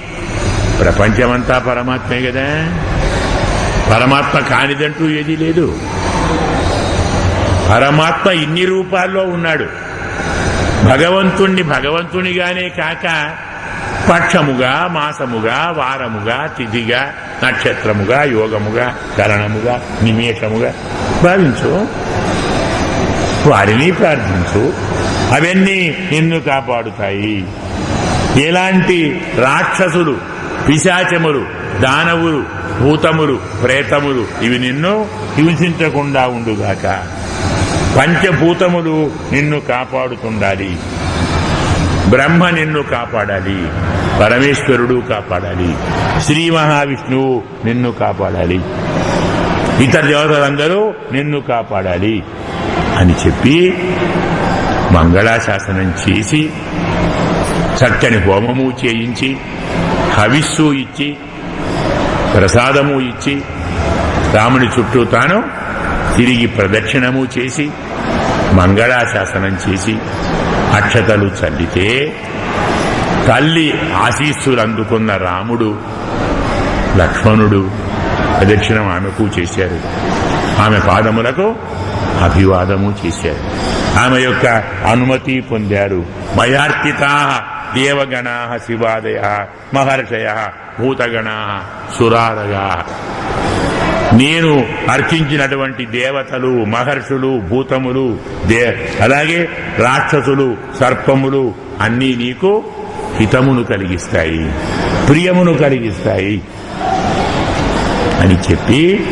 ప్రపంచమంతా పరమాత్మే కదా. పరమాత్మ కానిదంటూ ఏదీ లేదు. పరమాత్మ ఇన్ని రూపాల్లో ఉన్నాడు. భగవంతునిగానే కాక పక్షముగా, మాసముగా, వారముగా, తిథిగా, నక్షత్రముగా, యోగముగా, కరణముగా, నిమేషముగా భావించు. వారిని ప్రార్థించు. అవన్నీ నిన్ను కాపాడుతాయి. ఎలాంటి రాక్షసులు, పిశాచములు, దానవులు, భూతములు, ప్రేతములు ఇవి నిన్ను హింసించకుండా ఉండుగాక. పంచభూతములు నిన్ను కాపాడుతుండాలి. బ్రహ్మ నిన్ను కాపాడాలి. పరమేశ్వరుడు కాపాడాలి. శ్రీ మహావిష్ణువు నిన్ను కాపాడాలి. ఇతర దేవతలందరూ నిన్ను కాపాడాలి అని చెప్పి మంగళాశాసనం చేసి చక్కని హోమము చేయించి హవిస్సు ఇచ్చి ప్రసాదము ఇచ్చి రాముని చుట్టూ తాను తిరిగి ప్రదక్షిణము చేసి మంగళాశాసనం చేసి అక్షతలు చల్లితే తల్లి ఆశీస్సులు అందుకున్న రాముడు, లక్ష్మణుడు ప్రదక్షిణం ఆమెకు చేశారు. ఆమె పాదములకు అభివాదము చేశారు. ఆమె యొక్క అనుమతి పొందారు. మయార్పితా దేవగణా శివాదయ మహర్షయ భూతగణా సురారగా. నేను అర్చించినటువంటి దేవతలు, మహర్షులు, భూతములు, అలాగే రాక్షసులు, సర్పములు అన్నీ నీకు హితమును కలిగిస్తాయి, ప్రియమును కలిగిస్తాయి అని చెప్పి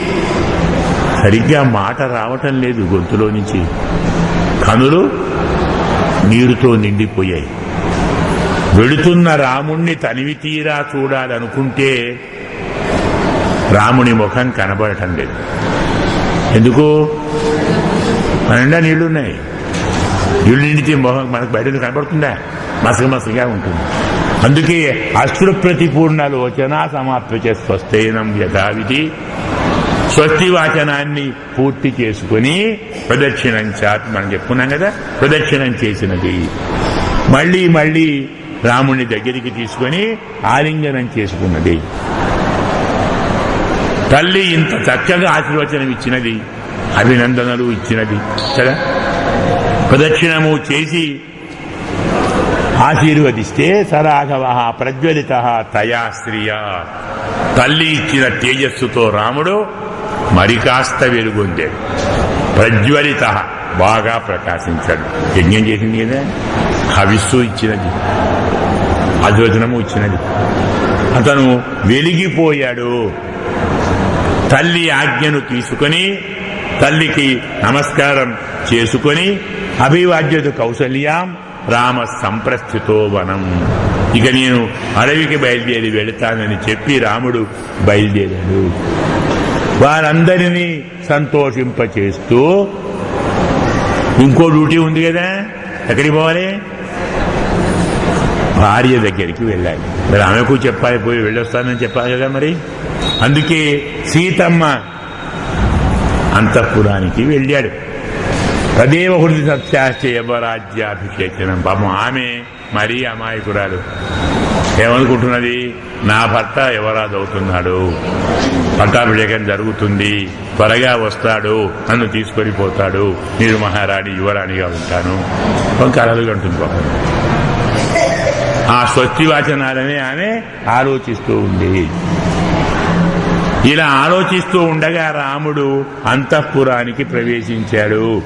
సరిగ్గా మాట రావటం లేదు గొంతులో నుంచి. కనులు నీరుతో నిండిపోయాయి. వెళుతున్న రాముణ్ణి తనివి తీరా చూడాలనుకుంటే రాముని ముఖం కనబడటం లేదు. ఎందుకు? మన నిండా నీళ్లున్నాయి. నీళ్లు నిండితే మొహం మనకు బయట కనబడుతుందా? మసగమసగా ఉంటుంది. అందుకే అశ్రు ప్రతిపూర్ణలోచన సమాప్య స్వస్థైనం యథావిధి. స్వస్తి వాచనాన్ని పూర్తి చేసుకుని ప్రదక్షిణం చాపి మనం చెప్పుకున్నాం కదా, ప్రదక్షిణం చేసినది మళ్లీ మళ్లీ రాముని దగ్గరికి తీసుకుని ఆలింగనం చేసుకున్నది. తల్లి ఇంత చక్కగా ఆశీర్వచనం ఇచ్చినది, అభినందనలు ఇచ్చినది కదా. ప్రదక్షిణము చేసి ఆశీర్వదిస్తే సరాఘవ ప్రజ్వలిత తయా స్త్రియా. తల్లి ఇచ్చిన తేజస్సుతో రాముడు మరి కాస్త వెలుగొందాడు. ప్రజ్వలిత బాగా ప్రకాశించాడు. యజ్ఞం చేసింది కదా, హవిస్సు ఇచ్చినది, ఆశీర్వచనము ఇచ్చినది. అతను వెలిగిపోయాడు. తల్లి ఆజ్ఞను తీసుకుని తల్లికి నమస్కారం చేసుకుని అభివాద్యత కౌసల్యాం రామ సంప్రస్థితో వనం. ఇక నేను అడవికి బయలుదేరి వెళతానని చెప్పి రాముడు బయలుదేరాడు. వారందరినీ సంతోషింపచేస్తూ ఇంకో డ్యూటీ ఉంది కదా, ఎక్కడికి పోవాలి? భార్య దగ్గరికి వెళ్ళాలి. మరి ఆమెకు చెప్పాలి, పోయి వెళ్ళొస్తానని చెప్పాలి కదా. మరి అందుకే సీతమ్మ అంతఃపురానికి వెళ్ళాడు. తదేవ హృది సత్యాశ్చయవరాజ్యాభిషేచనం. పాపం ఆమె మరీ అమాయకురాలు. ఏమనుకుంటున్నది? నా భర్త యువరాజు అవుతున్నాడు, పట్టాభిషేకం జరుగుతుంది, త్వరగా వస్తాడు, నన్ను తీసుకొని పోతాడు, నేను మహారాణి యువరాణిగా ఉంటాను కలలు అంటుంది. పాపం ఆ స్వస్తి వాచనాలనే ఆమె ఆలోచిస్తూ ఉంది. ఇలా ఆలోచిస్తూ ఉండగా రాముడు అంతఃపురానికి ప్రవేశించాడు.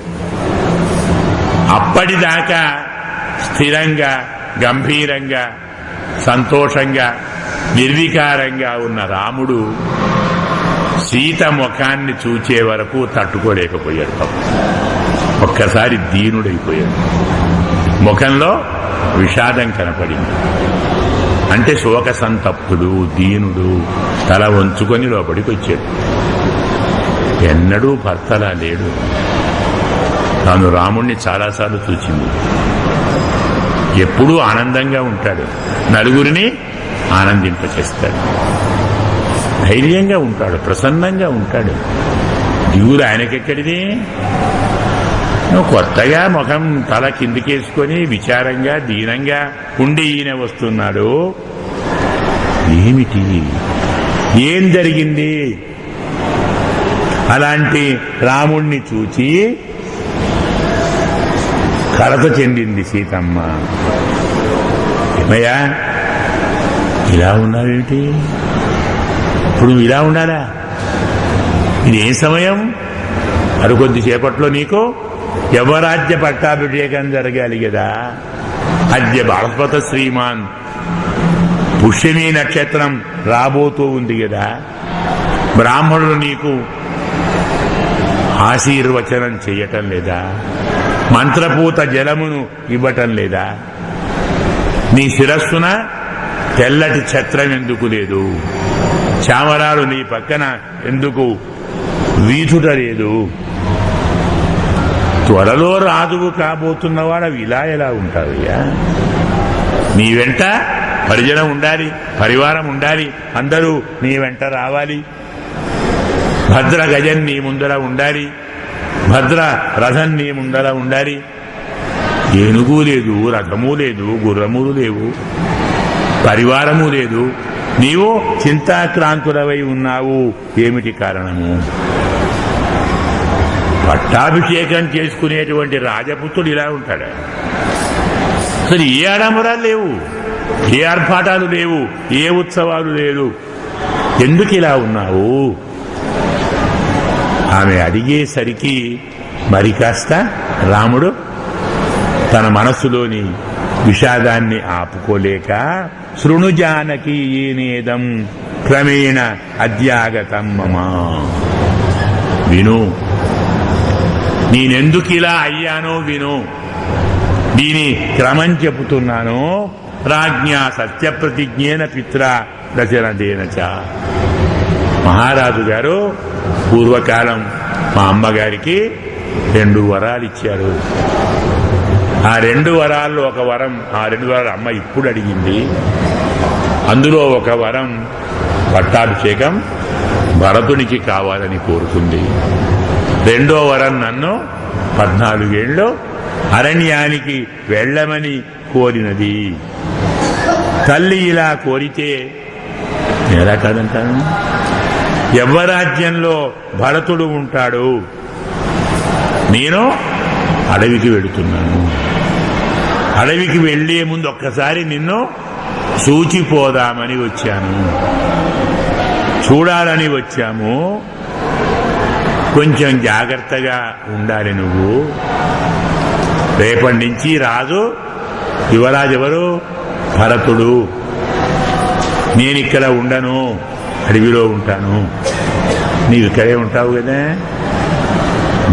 అప్పటిదాకా స్థిరంగా, గంభీరంగా, సంతోషంగా, నిర్వికారంగా ఉన్న రాముడు సీత ముఖాన్ని చూచే వరకు తట్టుకోలేకపోయాడు. ఒక్కసారి దీనుడైపోయాడు. ముఖంలో విషాదం కనపడింది. అంటే శోక సంతప్తుడు, దీనుడు, తల వంచుకొని లోపలికి వచ్చాడు. ఎన్నడూ భర్తలా లేడు. తాను రాముణ్ణి చాలాసార్లు చూచింది. ఎప్పుడూ ఆనందంగా ఉంటాడు, నలుగురిని ఆనందింపచేస్తాడు, ధైర్యంగా ఉంటాడు, ప్రసన్నంగా ఉంటాడు. దిగులు ఆయనకెక్కడిది? నువ్వు కొత్తగా ముఖం తల కిందికేసుకొని విచారంగా దీనంగా ఉండి ఈయన వస్తున్నాడు. ఏమిటి, ఏం జరిగింది? అలాంటి రాముణ్ణి చూచి కలత చెందింది సీతమ్మ. ఏమయ్యా ఇలా ఉన్నావేమిటి? ఇప్పుడు ఇలా ఉండాలా? ఇదేం సమయం? మరి కొద్దిసేపట్లో నీకు యవరాజ్య పట్టాభిషేకం జరగాలి కదా. అద్య బృహస్పత శ్రీమాన్ పుష్యమీ నక్షత్రం రాబోతూ ఉంది కదా. బ్రాహ్మణులు నీకు ఆశీర్వచనం చెయ్యటం లేదా? మంత్రపూత జలమును ఇవ్వటం లేదా? నీ శిరస్సున తెల్లటి ఛత్రం ఎందుకు లేదు? చామరాలు నీ పక్కన ఎందుకు వీధుట లేదు? త్వరలో రాజువు కాబోతున్నవాడు ఇలా ఎలా ఉంటావయ్యా? నీ వెంట పరిజనం ఉండాలి, పరివారం ఉండాలి, అందరూ నీ వెంట రావాలి. భద్ర గజం నీ ముందర ఉండాలి, భద్ర రథం నీ ముందర ఉండాలి. ఏనుగు లేదు, రథము లేదు, గుర్రములు లేవు, పరివారము లేదు. నీవు చింతాక్రాంతులవై ఉన్నావు. ఏమిటి కారణము? పట్టాభిషేకం చేసుకునేటువంటి రాజపుత్రుడు ఇలా ఉంటాడు. అసలు ఏ ఆడంబరాలు లేవు, ఏ ఆర్భాటాలు లేవు, ఏ ఉత్సవాలు లేవు. ఎందుకు ఇలా ఉన్నావు? ఆమె అడిగేసరికి మరి కాస్త రాముడు తన మనస్సులోని విషాదాన్ని ఆపుకోలేక శృణు జానకి ఏనేదం క్రమేణ అద్యాగతం మమా, విను, నేనెందుకు ఇలా అయ్యానో విను, దీని క్రమం చెబుతున్నాను. రాజ్ఞా సత్యప్రతిజ్ఞేన పిత్ర దశరథేనచ. మహారాజు గారు పూర్వకాలం మా అమ్మగారికి 2 వరాలు ఇచ్చారు. ఆ 2 వరాల్లో ఒక వరం, ఆ 2 వరాలు అమ్మ ఇప్పుడు అడిగింది. అందులో ఒక వరం పట్టాభిషేకం భరతునికి కావాలని కోరుకుంది. 2వ వరం నన్ను 14 ఏళ్ళు అరణ్యానికి వెళ్ళమని కోరినది. తల్లి ఇలా కోరితే ఎలా కాదంటాను? యవ్వరాజ్యంలో భరతుడు ఉంటాడు, నేను అడవికి వెళుతున్నాను. అడవికి వెళ్లే ముందు ఒక్కసారి నిన్ను చూచిపోదామని వచ్చాను, చూడాలని వచ్చాము. కొంచెం జాగ్రత్తగా ఉండాలి నువ్వు. రేపటి నుంచి రాజు, యువరాజు ఎవరు? భరతుడు. నేనిక్కడ ఉండను, అడవిలో ఉంటాను, నీవు ఇక్కడే ఉంటావు కదా.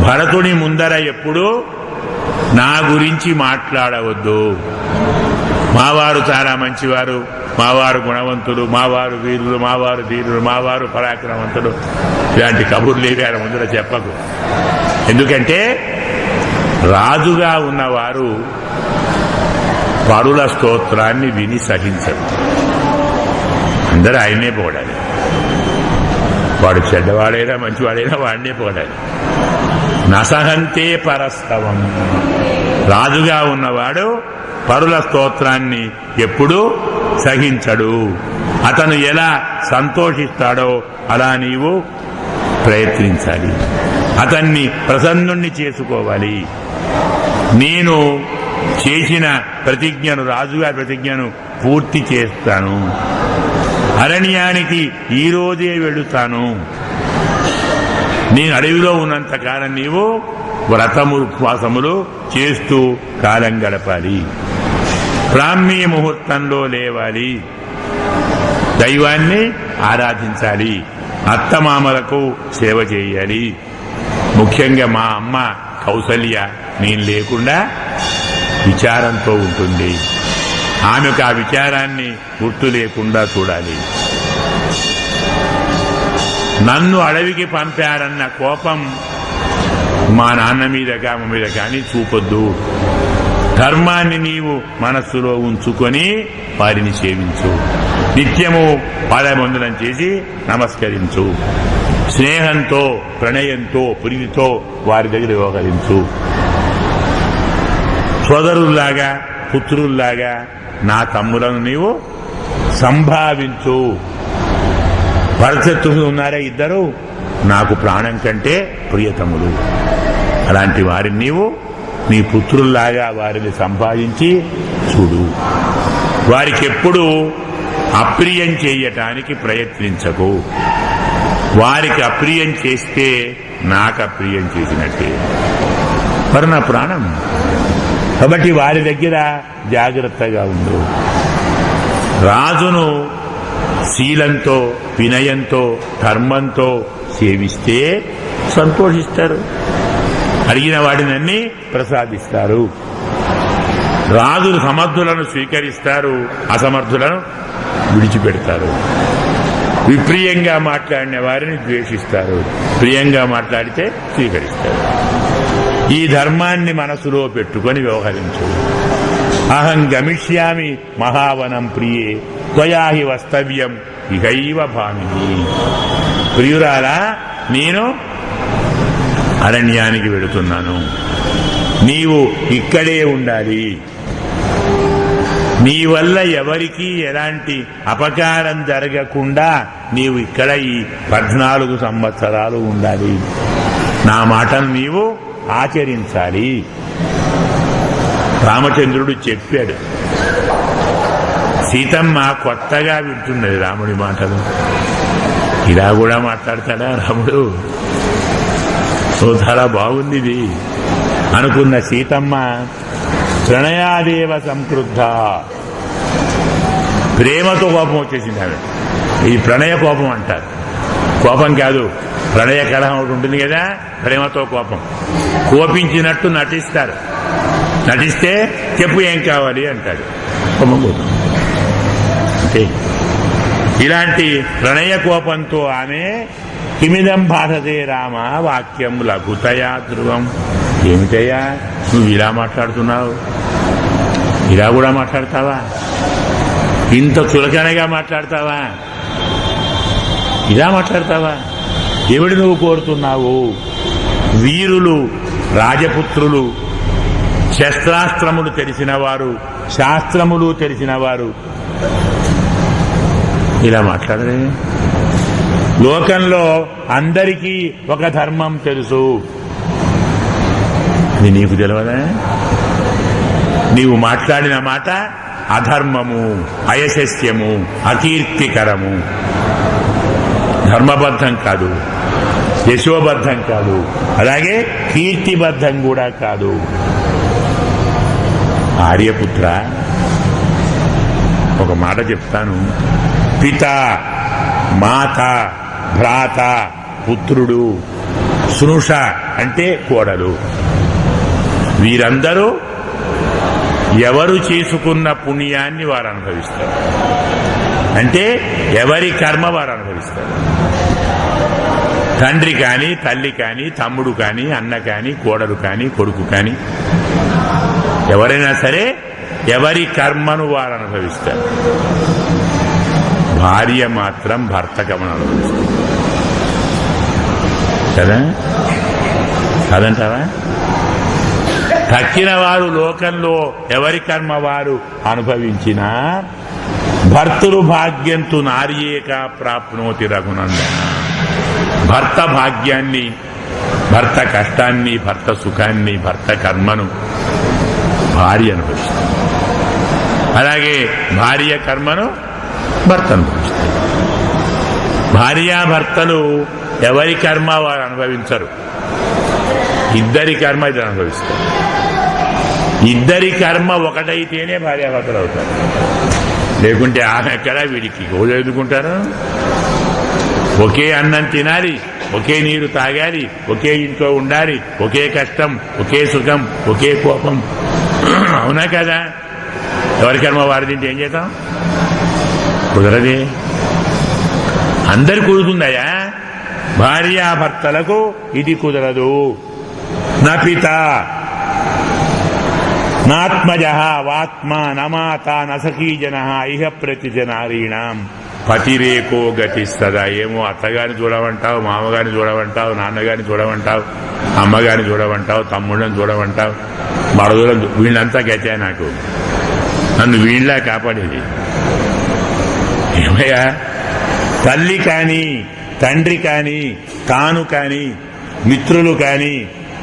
భరతుని ముందర ఎప్పుడు నా గురించి మాట్లాడవద్దు. మావారు చాలా మంచివారు, మావారు గుణవంతుడు, మావారు వీరులు, మావారు ధీరులు, మావారు పరాక్రమవంతుడు, ఇలాంటి కబుర్లు ఏవి ఆయన ముందర చెప్పకు. ఎందుకంటే రాజుగా ఉన్నవారు పరుల స్తోత్రాన్ని విని సహించరు. అందరూ ఆయనే పొగడాలి. వాడు చెడ్డవాడైనా మంచివాడైనా వాడినే పొగడాలి. నసహంతే పరస్తవం. రాజుగా ఉన్నవాడు పరుల స్తోత్రాన్ని ఎప్పుడూ సహించడు. అతను ఎలా సంతోషిస్తాడో అలా నీవు ప్రయత్నించాలి. అతన్ని ప్రసన్నుణ్ణి చేసుకోవాలి. నేను చేసిన ప్రతిజ్ఞను, రాజుగా ప్రతిజ్ఞను పూర్తి చేస్తాను. అరణ్యానికి ఈ రోజే వెళుతాను. నేను అడవిలో ఉన్నంత కాలం నీవు వ్రతముపవాసములు చేస్తూ కాలం గడపాలి. బ్రాహ్మీ ముహూర్తంలో లేవాలి. దైవాన్ని ఆరాధించాలి. అత్తమామలకు సేవ చేయాలి. ముఖ్యంగా మా అమ్మ కౌసల్య నేను లేకుండా విచారంతో ఉంటుంది. ఆమెకు ఆ విచారాన్ని గుర్తు లేకుండా చూడాలి. నన్ను అడవికి పంపారన్న కోపం మా నాన్న మీద అమ్మ మీద కానీ చూపొద్దు. ధర్మాన్ని నీవు మనస్సులో ఉంచుకొని వారిని సేవించు. నిత్యము పాదవందనం చేసి నమస్కరించు. స్నేహంతో, ప్రణయంతో, ప్రీతితో వారి దగ్గర వ్యవహరించు. సోదరుల్లాగా, పుత్రుల్లాగా నా తమ్ములను నీవు సంభావించు. భరతశత్రువులు ఉన్నారే ఇద్దరు, నాకు ప్రాణం కంటే ప్రియతములు. అలాంటి వారిని నీవు నీ పుత్రుల్లాగా వారిని సంపాదించి చూడు. వారికెప్పుడు అప్రియం చేయటానికి ప్రయత్నించకు. వారికి అప్రియం చేస్తే నాకు అప్రియం చేసినట్టే. మరి నా ప్రాణం. కాబట్టి వారి దగ్గర జాగ్రత్తగా ఉండు. రాజును శీలంతో, వినయంతో, ధర్మంతో సేవిస్తే సంతోషిస్తారు. అడిగిన వాడినన్నీ ప్రసాదిస్తారు. రాజులు సమర్థులను స్వీకరిస్తారు, అసమర్థులను విడిచిపెడతారు. విప్రియంగా మాట్లాడిన వారిని ద్వేషిస్తారు, ప్రియంగా మాట్లాడితే స్వీకరిస్తారు. ఈ ధర్మాన్ని మనసులో పెట్టుకొని వ్యవహరించు. అహం గమిష్యామి మహావనం ప్రియే త్వయాహి వస్తవ్యం ఇహైవ భామిని. ప్రియురాలా, నేను అరణ్యానికి వెళుతున్నాను, నీవు ఇక్కడే ఉండాలి. నీ వల్ల ఎవరికీ ఎలాంటి అపకారం జరగకుండా నీవు ఇక్కడ ఈ 14 సంవత్సరాలు ఉండాలి. నా మాటను నీవు ఆచరించాలి. రామచంద్రుడు చెప్పాడు. సీతమ్మ కొత్తగా వింటున్నది రాముడి మాటలు. ఇలా కూడా మాట్లాడతాడా రాముడు? చాలా బాగుంది ఇది అనుకున్న సీతమ్మ ప్రణయాదేవ సంక్రుద్ధ, ప్రేమతో కోపం వచ్చేసింది ఆమె. ఇది ప్రణయ కోపం అంటారు. కోపం కాదు, ప్రణయ కలహం ఒకటి ఉంటుంది కదా, ప్రేమతో కోపం. కోపించినట్టు నటిస్తారు. నటిస్తే చెప్పు ఏం కావాలి అంటాడు. కోపం అంటే ఇలాంటి ప్రణయ కోపంతో ఆమె కిమిదం భాషతే రామ వాక్యం లఘుతయా ధ్రువం. ఏమిటయ్యా నువ్వు ఇలా మాట్లాడుతున్నావు? ఇలా కూడా మాట్లాడతావా? ఇంత చులకనగా మాట్లాడతావా? ఇలా మాట్లాడతావా? ఎవడు నువ్వు కోరుతున్నావు? వీరులు, రాజపుత్రులు, శస్త్రాస్త్రములు తెలిసిన వారు, శాస్త్రములు తెలిసిన వారు ఇలా మాట్లాడరే? లోకంలో అందరికీ ఒక ధర్మం తెలుసు, అది నీకు తెలియదా? నీవు మాట్లాడిన మాట అధర్మము, అయశస్యము, అకీర్తికరము. ధర్మబద్ధం కాదు, యశోబద్ధం కాదు, అలాగే కీర్తిబద్ధం కూడా కాదు. ఆర్యపుత్ర, ఒక మాట చెప్తాను. పిత, మాత, భ్రాత, పుత్రుడు, స్నుష అంటే కోడలు, వీరందరూ ఎవరు చేసుకున్న పుణ్యాన్ని వారు అనుభవిస్తారు. అంటే ఎవరి కర్మ వారు అనుభవిస్తారు. తండ్రి కానీ, తల్లి కానీ, తమ్ముడు కానీ, అన్న కానీ, కోడలు కానీ, కొడుకు కానీ, ఎవరైనా సరే ఎవరి కర్మను వారు అనుభవిస్తారు. భార్య మాత్రం భర్త కర్మను అనుభవిస్తుంది కదా? కాదంటావా? తక్కిన వారు లోకంలో ఎవరి కర్మ వారు అనుభవించినా భర్తృ భాగ్యంతు నార్యేక ప్రాప్నోతి రఘునందన. భర్త భాగ్యాన్ని, భర్త కష్టాన్ని, భర్త సుఖాన్ని, భర్త కర్మను భార్య అనుభవిస్తుంది. అలాగే భార్య కర్మను భర్త అనుభవిస్తుంది. భార్యాభర్తలు ఎవరి కర్మ వారు అనుభవించరు, ఇద్దరి కర్మ ఇద్దరు అనుభవిస్తారు. ఇద్దరి కర్మ ఒకటైతేనే భార్యాభర్తలు అవుతారు. లేకుంటే ఆమె ఎక్కడ వీడికి రోజు ఎదుర్కొంటారు. ఒకే అన్నం తినాలి, ఒకే నీరు తాగాలి, ఒకే ఇంట్లో ఉండాలి, ఒకే కష్టం, ఒకే సుఖం, ఒకే కోపం. అవునా కదా? ఎవరి కర్మ వారి తింటే ఏం చేద్దాం? కుదరదే. అందరు కుదురుతుందయ్యా, భార్యాభర్తలకు ఇది కుదరదు. నా పిత నాత్మజ వాత్మ నమాత నసఖీ జన ఇహ ప్రతిజనారీణం పతిరేకో గతిస్తదా. ఏమో అత్తగారిని చూడమంటావు, మామగారిని చూడమంటావు, నాన్నగారిని చూడమంటావు, అమ్మగారిని చూడమంటావు, తమ్ముళ్ళని చూడమంటావు, మరదులను, వీళ్ళంతా గతే. నాకు నన్ను వీళ్ళ కాపాడేది ఏమయ్యా? తల్లి కానీ, తండ్రి కానీ, తాను కానీ, మిత్రులు కానీ,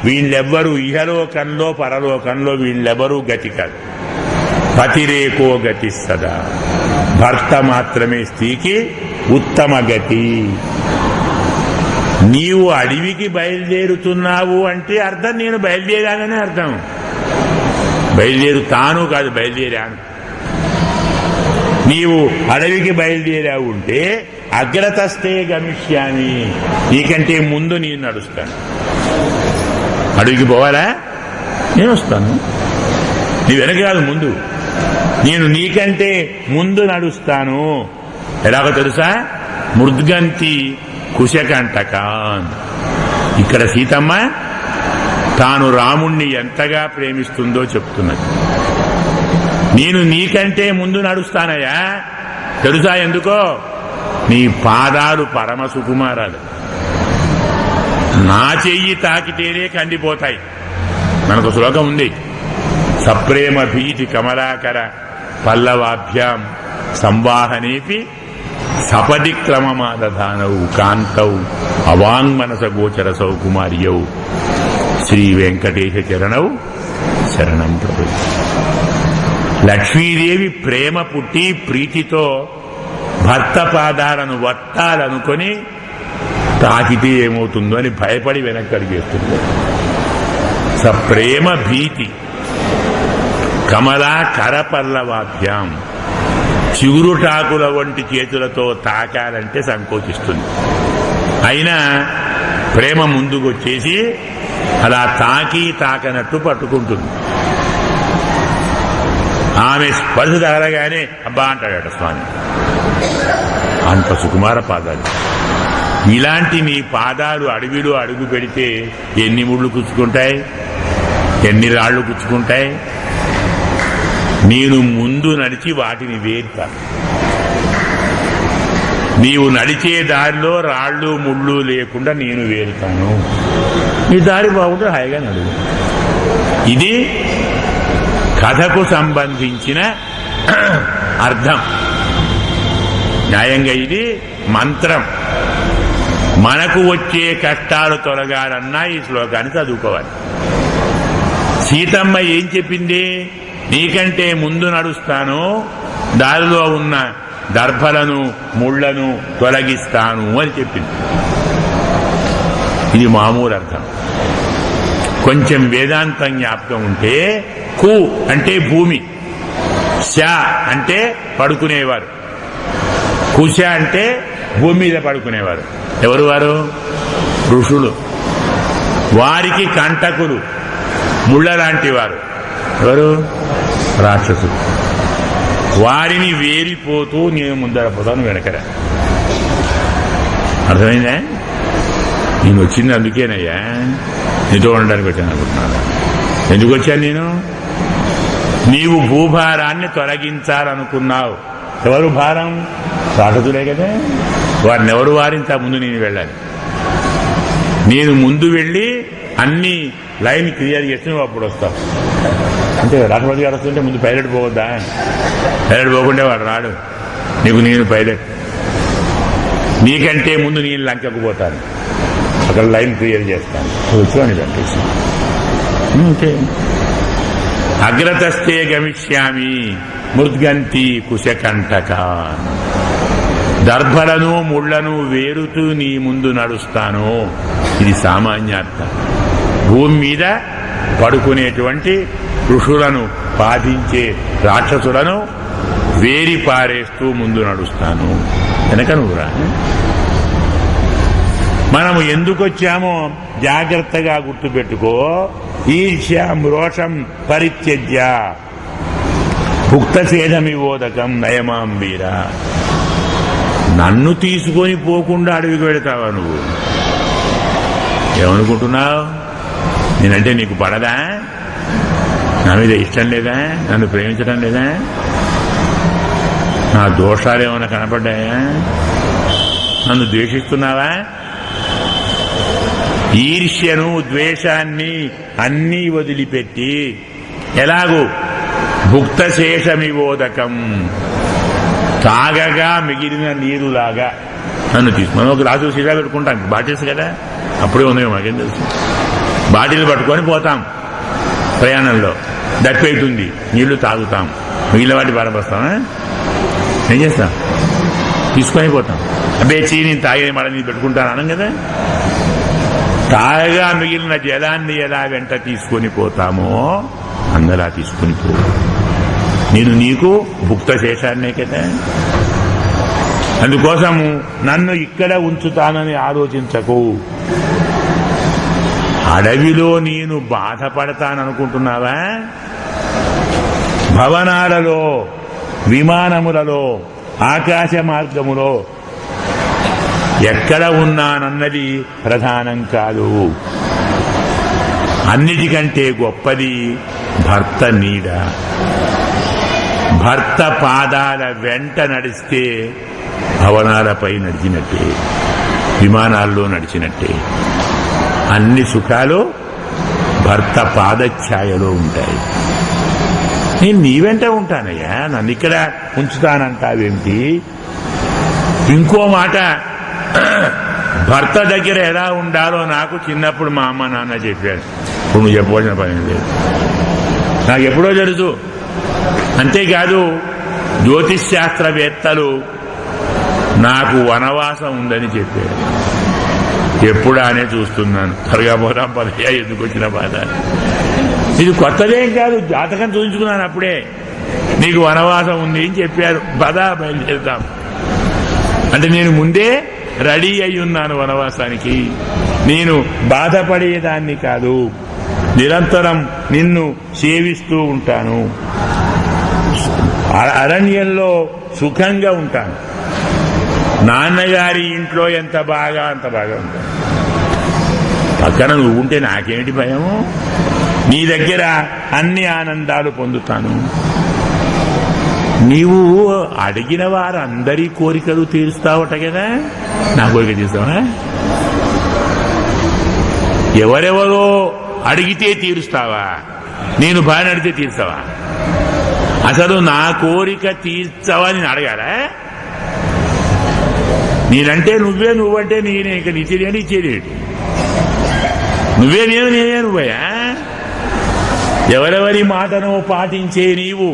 వీళ్ళెవ్వరూ ఇహలోకంలో పరలోకంలో వీళ్ళెవరూ గతి కాదు. పతిరేకో గతిస్తదా. భర్త మాత్రమే స్త్రీకి ఉత్తమ గతి. నీవు అడవికి బయలుదేరుతున్నావు అంటే అర్థం నేను బయలుదేరానని అర్థం. బయలుదేరుతాను కాదు, బయలుదేరాను. నీవు అడవికి బయలుదేరావు ఉంటే అగ్రతస్తే గమిష్యామి, నీకంటే ముందు నేను నడుస్తాను. అడవికి పోవాలా? నేను వస్తాను. నీ వెనక కాదు, ముందు. నేను నీకంటే ముందు నడుస్తాను. ఎలాగో తెలుసా? మృద్గంతి కుశకంటకాన్. ఇక్కడ సీతమ్మ తాను రాముణ్ణి ఎంతగా ప్రేమిస్తుందో చెప్తున్నది. నేను నీకంటే ముందు నడుస్తానయ్యా. తెలుసా ఎందుకో? నీ పాదాలు పరమ సుకుమారాలు. నా చెయ్యి తాకితేనే కందిపోతాయి. మనకు శ్లోకం ఉంది, సప్రేమ భీతి కమలాకర పల్లవాభ్యాం సంవాహనేపి సపది క్రమమాదధానౌ కాంతౌ అవాంగ్మనస గోచర సౌకుమార్యౌ శ్రీ వెంకటేశ చరణౌ శరణం ప్రభు. లక్ష్మీదేవి ప్రేమ పుట్టి ప్రీతితో భర్త పాదాలను వత్తాలనుకొని తాకితే ఏమవుతుందో అని భయపడి వెనక్కి అడిగేస్తుంది. సప్రేమ భీతి కమలా కరపల్లవాభ్యాం. చిగురుటాకుల వంటి చేతులతో తాకాలంటే సంకోచిస్తుంది. అయినా ప్రేమ ముందుకొచ్చేసి అలా తాకి తాకనట్టు పట్టుకుంటుంది. ఆమె స్పర్శ తగలగానే అబ్బా అంటాడట స్వామి. అంత సుకుమార పాదాలు. ఇలాంటి నీ పాదాలు అడవిలో అడుగు పెడితే ఎన్ని ముళ్ళు గుచ్చుకుంటాయి, ఎన్ని రాళ్లు గుచ్చుకుంటాయి. నేను ముందు నడిచి వాటిని వేరుతాను. నీవు నడిచే దారిలో రాళ్ళు ముళ్ళు లేకుండా నేను వేరుతాను. నీ దారి బాగుంటే హాయిగా నడుగు. ఇది కథకు సంబంధించిన అర్థం. న్యాయంగా ఇది మంత్రం. మనకు వచ్చే కష్టాలు తొలగాలన్నా ఈ శ్లోకాన్ని చదువుకోవాలి. సీతమ్మ ఏం చెప్పింది? నీకంటే ముందు నడుస్తాను, దారిలో ఉన్న దర్భలను ముళ్లను తొలగిస్తాను అని చెప్పింది. ఇది మామూలు అర్థం. కొంచెం వేదాంతం జ్ఞాపకం ఉంటే కు అంటే భూమి, శ అంటే పడుకునేవారు, కుశ అంటే భూమి మీద పడుకునేవారు. ఎవరు వారు? ఋషులు. వారికి కంటకులు, ముళ్ళ లాంటి వారు. ఎవరు? రాక్షసులు. వారిని వేరిపోతూ నేను ముందర పోతాను, వెనకరా. అర్థమైందా? నేను వచ్చింది అందుకేనయ్యా, నీతో ఉండడానికి వచ్చాను అనుకుంటున్నాను. ఎందుకు వచ్చాను నేను? నీవు భూభారాన్ని తొలగించాలనుకున్నావు. ఎవరు భారం? రాక్షసులే కదా. వారిని ఎవరు వారించా? ముందు నేను వెళ్ళాలి. నేను ముందు వెళ్ళి అన్ని లైన్ క్లియర్ చేసి నువ్వు అప్పుడు వస్తావు. అంటే రాష్ట్రపతి గారు వస్తుంటే ముందు పైలట్ పోవద్దా? పైలట్ పోకుంటే వాడు రాడు. నీకు నేను పైలట్. నీకంటే ముందు నేను లంకకు పోతాను, అక్కడ లైన్ క్లియర్ చేస్తాను. వచ్చాను వెంకటేశ్వర. ఓకే. అగ్రతస్తే గమిష్యామి మృద్గంతి కుశకంటక. దర్భలను ముళ్లను వేరుతూ నీ ముందు నడుస్తాను. ఇది సామాన్యార్థం. భూమి మీద పడుకునేటువంటి ఋషులను బాధించే రాక్షసులను వేరి పారేస్తూ ముందు నడుస్తాను. వెనక నువ్వురా. మనము ఎందుకు వచ్చామో జాగ్రత్తగా గుర్తుపెట్టుకో. ఈర్ష్యాం రోషం పరిత్యజ్య. భుక్తసేదమివోదకం నయమాంబీర. నన్ను తీసుకొని పోకుండా అడవికి వెళతావా నువ్వు? ఏమనుకుంటున్నావు? నేనంటే నీకు పడదా? నా మీద ఇష్టం లేదా? నన్ను ప్రేమించడం లేదా? నా దోషాలు ఏమైనా కనపడ్డాయా? నన్ను ద్వేషిస్తున్నావా? ఈర్ష్యను ద్వేషాన్ని అన్నీ వదిలిపెట్టి ఎలాగూ భుక్తశేషమివోదకం, తాగగా మిగిలిన నీరులాగా నన్ను తీసుకుని ఒక గ్లాసు సీదా పెట్టుకుంటాం. బాటిల్స్ కదా, అప్పుడే ఉన్నాయో మాకేం తెలుసు. బాటిల్ పట్టుకొని పోతాం ప్రయాణంలో, దప్పెడుతుంది, నీళ్లు తాగుతాం, మిగిలిన వాటి పారపోస్తామా? ఏం చేస్తాం? తీసుకొని పోతాం. అబ్బే నేను తాగిన మళ్ళీ నేను పెట్టుకుంటాను అనం కదా. తాగగా మిగిలిన జలాన్ని ఎలా వెంట తీసుకొని పోతామో అందలా తీసుకుని పో. నేను నీకు భుక్త శేషాన్నే కదా. అందుకోసము నన్ను ఇక్కడ ఉంచుతానని ఆలోచించకు. అడవిలో నేను బాధపడతాననుకుంటున్నావా? భవనాలలో, విమానములలో, ఆకాశ మార్గములో ఎక్కడ ఉన్నానన్నది ప్రధానం కాదు. అన్నిటికంటే గొప్పది భర్త నీడ. భర్త పాదాల వెంట నడిస్తే భవనాలపై నడిచినట్టే, విమానాల్లో నడిచినట్టే. అన్ని సుఖాలు భర్త పాదఛాయలో ఉంటాయి. నేను నీ వెంట ఉంటానయ్యా, నన్ను ఇక్కడ ఉంచుతానంటావేమిటి? ఇంకో మాట, భర్త దగ్గర ఎలా ఉండాలో నాకు చిన్నప్పుడు మా అమ్మ నాన్న చెప్పారు. ఇప్పుడు నువ్వు చెప్పవలసిన పని లేదు, నాకు ఎప్పుడో తెలుసు. అంతేకాదు జ్యోతిష్ శాస్త్రవేత్తలు నాకు వనవాసం ఉందని చెప్పారు. ఎప్పుడానే చూస్తున్నాను. త్వరగా పోదాం పదయ్యా, ఎందుకు వచ్చిన బాధ. ఇది కొత్తదేం కాదు, జాతకం చూపించుకున్నాను అప్పుడే. నీకు వనవాసం ఉంది అని చెప్పారు, పదా బయలుదేరుతాం అంటే నేను ముందే రెడీ అయి ఉన్నాను వనవాసానికి. నేను బాధపడేదాన్ని కాదు, నిరంతరం నిన్ను సేవిస్తూ ఉంటాను. అరణ్యంలో సుఖంగా ఉంటాను. నాన్నగారి ఇంట్లో ఎంత బాగా అంత బాగా ఉంటాను. పక్కన నువ్వు ఉంటే నాకేమిటి భయము? నీ దగ్గర అన్ని ఆనందాలు పొందుతాను. నీవు అడిగిన వారందరి కోరికలు తీరుస్తావట కదా, నా కోరిక తీరుస్తావా? ఎవరెవరో అడిగితే తీరుస్తావా? నేను బాగా అడిగితే తీరుస్తావా? అసలు నా కోరిక తీర్చవా నేను అడగాలా? నేనంటే నువ్వే, నువ్వంటే నేనే. ఇక నిచ్చేది ఇచ్చేది నువ్వే, నేను నేనే నువ్వయా? ఎవరెవరి మాటను పాటించే నీవు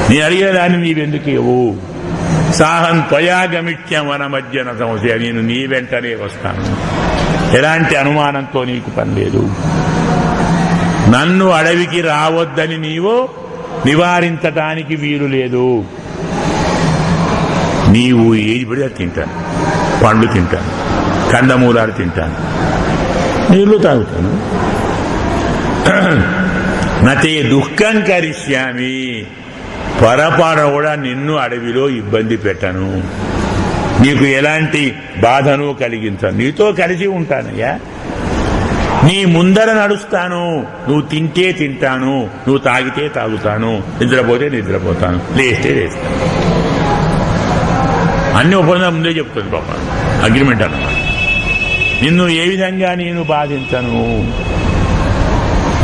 నేను అడిగేదాన్ని నీవెందుకేవు? సాహం త్వయాగమిత్యం వన మధ్యన సంశయ. నేను నీ వెంటనే వస్తాను, ఎలాంటి అనుమానంతో నీకు పని లేదు. నన్ను అడవికి రావద్దని నీవు నివారించటానికి వీలు లేదు. నీవు ఏది పడితే తింటాను, పండ్లు తింటాను, కందమూలాలు తింటాను, నీళ్లు తాగుతాను. నతే దుఃఖం కరిష్యామి, పొరపాట కూడా నిన్ను అడవిలో ఇబ్బంది పెట్టను, నీకు ఎలాంటి బాధను కలిగించను, నీతో కలిసి ఉంటానయ్యా. నీ ముందర నడుస్తాను, నువ్వు తింటే తింటాను, నువ్వు తాగితే తాగుతాను, నిద్రపోతే నిద్రపోతాను, లేస్తే లేస్తాను. అన్ని ఒప్పందం ముందే చెప్తుంది పాప, అగ్రిమెంట్ అన్నమాట. నిన్ను ఏ విధంగా నేను బాధించను.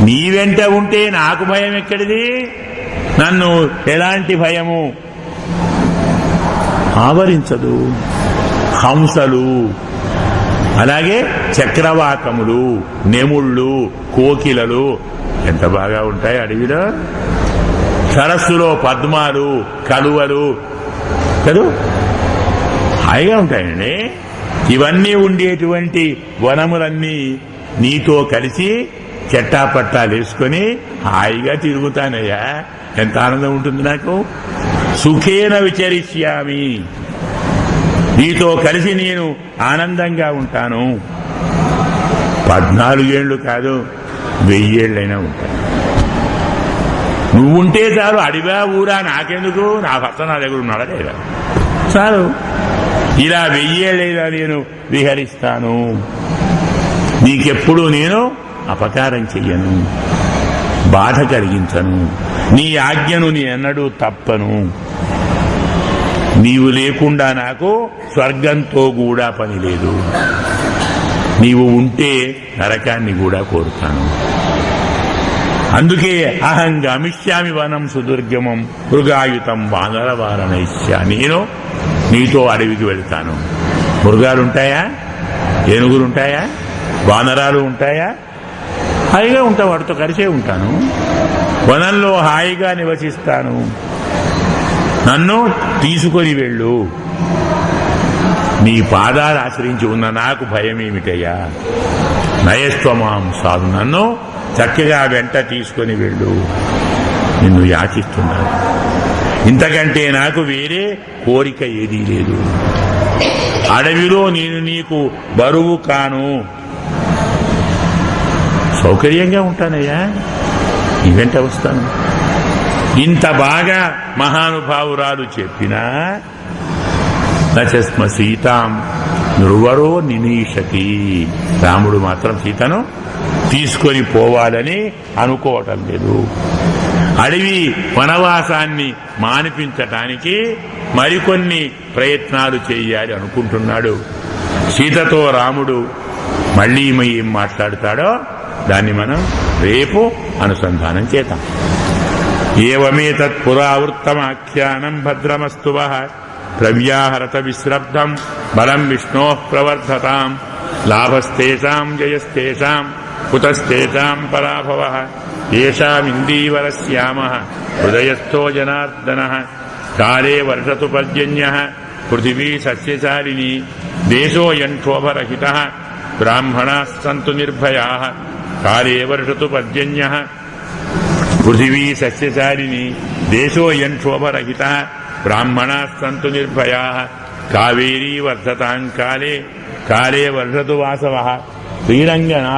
నీ వెంట ఉంటే నాకు భయం ఎక్కడిది? నన్ను ఎలాంటి భయము ఆవరించదు. హంసలు, అలాగే చక్రవాకములు, నెముళ్ళు, కోకిలలు ఎంత బాగా ఉంటాయి అడవిలో. సరస్సులో పద్మాలు, కలువలు కదూ హాయిగా ఉంటాయండి. ఇవన్నీ ఉండేటువంటి వనములన్నీ నీతో కలిసి చెట్టాపట్టాలు వేసుకొని హాయిగా తిరుగుతానయ్యా. ఎంత ఆనందం ఉంటుంది నాకు. సుఖేన విచరిష్యామి, నీతో కలిసి నేను ఆనందంగా ఉంటాను. 14 ఏళ్ళు కాదు, 1000 ఏళ్ళైనా ఉంటాను. నువ్వుంటే చాలు, అడివా ఊరా నాకెందుకు, నా భర్త నా దగ్గర ఉన్నాడా లేదా చాలు. ఇలా 1000 లేదా నేను విహరిస్తాను, నీకెప్పుడు నేను అపకారం చెయ్యను, బాధ కలిగించను, నీ ఆజ్ఞను నీ ఎన్నడూ తప్పను, నీవు లేకుండా నాకు స్వర్గంతో కూడా పని లేదు, నీవు ఉంటే నరకాన్ని కూడా కోరుతాను. అందుకే అహం గమిష్యామి వనం సుదుర్గమం మృగాయుతం వానరవారణైష్య, నేను నీతో అడవికి వెళ్తాను. మృగాలుంటాయా, ఏనుగులుంటాయా, వానరాలు ఉంటాయా? హాయిగా ఉంటా, వాటితో కలిసే ఉంటాను, వనంలో హాయిగా నివసిస్తాను, నన్ను తీసుకొని వెళ్ళు. నీ పాదాలు ఆశ్రయించి ఉన్న నాకు భయమేమిటయ్యా, నయస్వమాం సాధు, నన్ను చక్కగా వెంట తీసుకొని వెళ్ళు, నిన్ను యాచిస్తున్నాను, ఇంతకంటే నాకు వేరే కోరిక ఏదీ లేదు, అడవిలో నేను నీకు బరువు కాను, సౌకర్యంగా ఉంటానయ్యా, నీ వెంట వస్తాను. ఇంత బాగా మహానుభావురాలు చెప్పినా నచస్మ సీతాం నృవరో నినీషతి, రాముడు మాత్రం సీతను తీసుకొని పోవాలని అనుకోవటం లేదు. అడవి వనవాసాన్ని మానిపించటానికి మరికొన్ని ప్రయత్నాలు చేయాలి అనుకుంటున్నాడు. సీతతో రాముడు మళ్ళీ ఏం మాట్లాడతాడో దాన్ని మనం రేపు అనుసంధానం చేద్దాం. ఏవమేతత్ పురావృత్తమాఖ్యానం భద్రమస్తు వః ప్రవ్యాహరత విశ్రబ్ధం బలం విష్ణోః ప్రవర్ధతాం లాభస్తేషాం జయస్తేషాం కుతస్తేషాం పరాభవః ఏషామిందీవరశ్యామః హృదయస్థో జనార్దనః కాలే వర్షతు పర్జన్యః పృథివీ సస్యశాలినీ దేశోऽयं క్షోభరహితః బ్రాహ్మణాः సంతు నిర్భయాः కాలే వర్షతు పర్జన్యః పృథివీ సస్యశాలినీ దేశోऽयं క్షోభరహితః బ్రాహ్మణాः సంతు నిర్భయాः కావేరీ వర్ధతాం కాలే కాలే వర్షతు వాసవః శ్రీరంగనాథ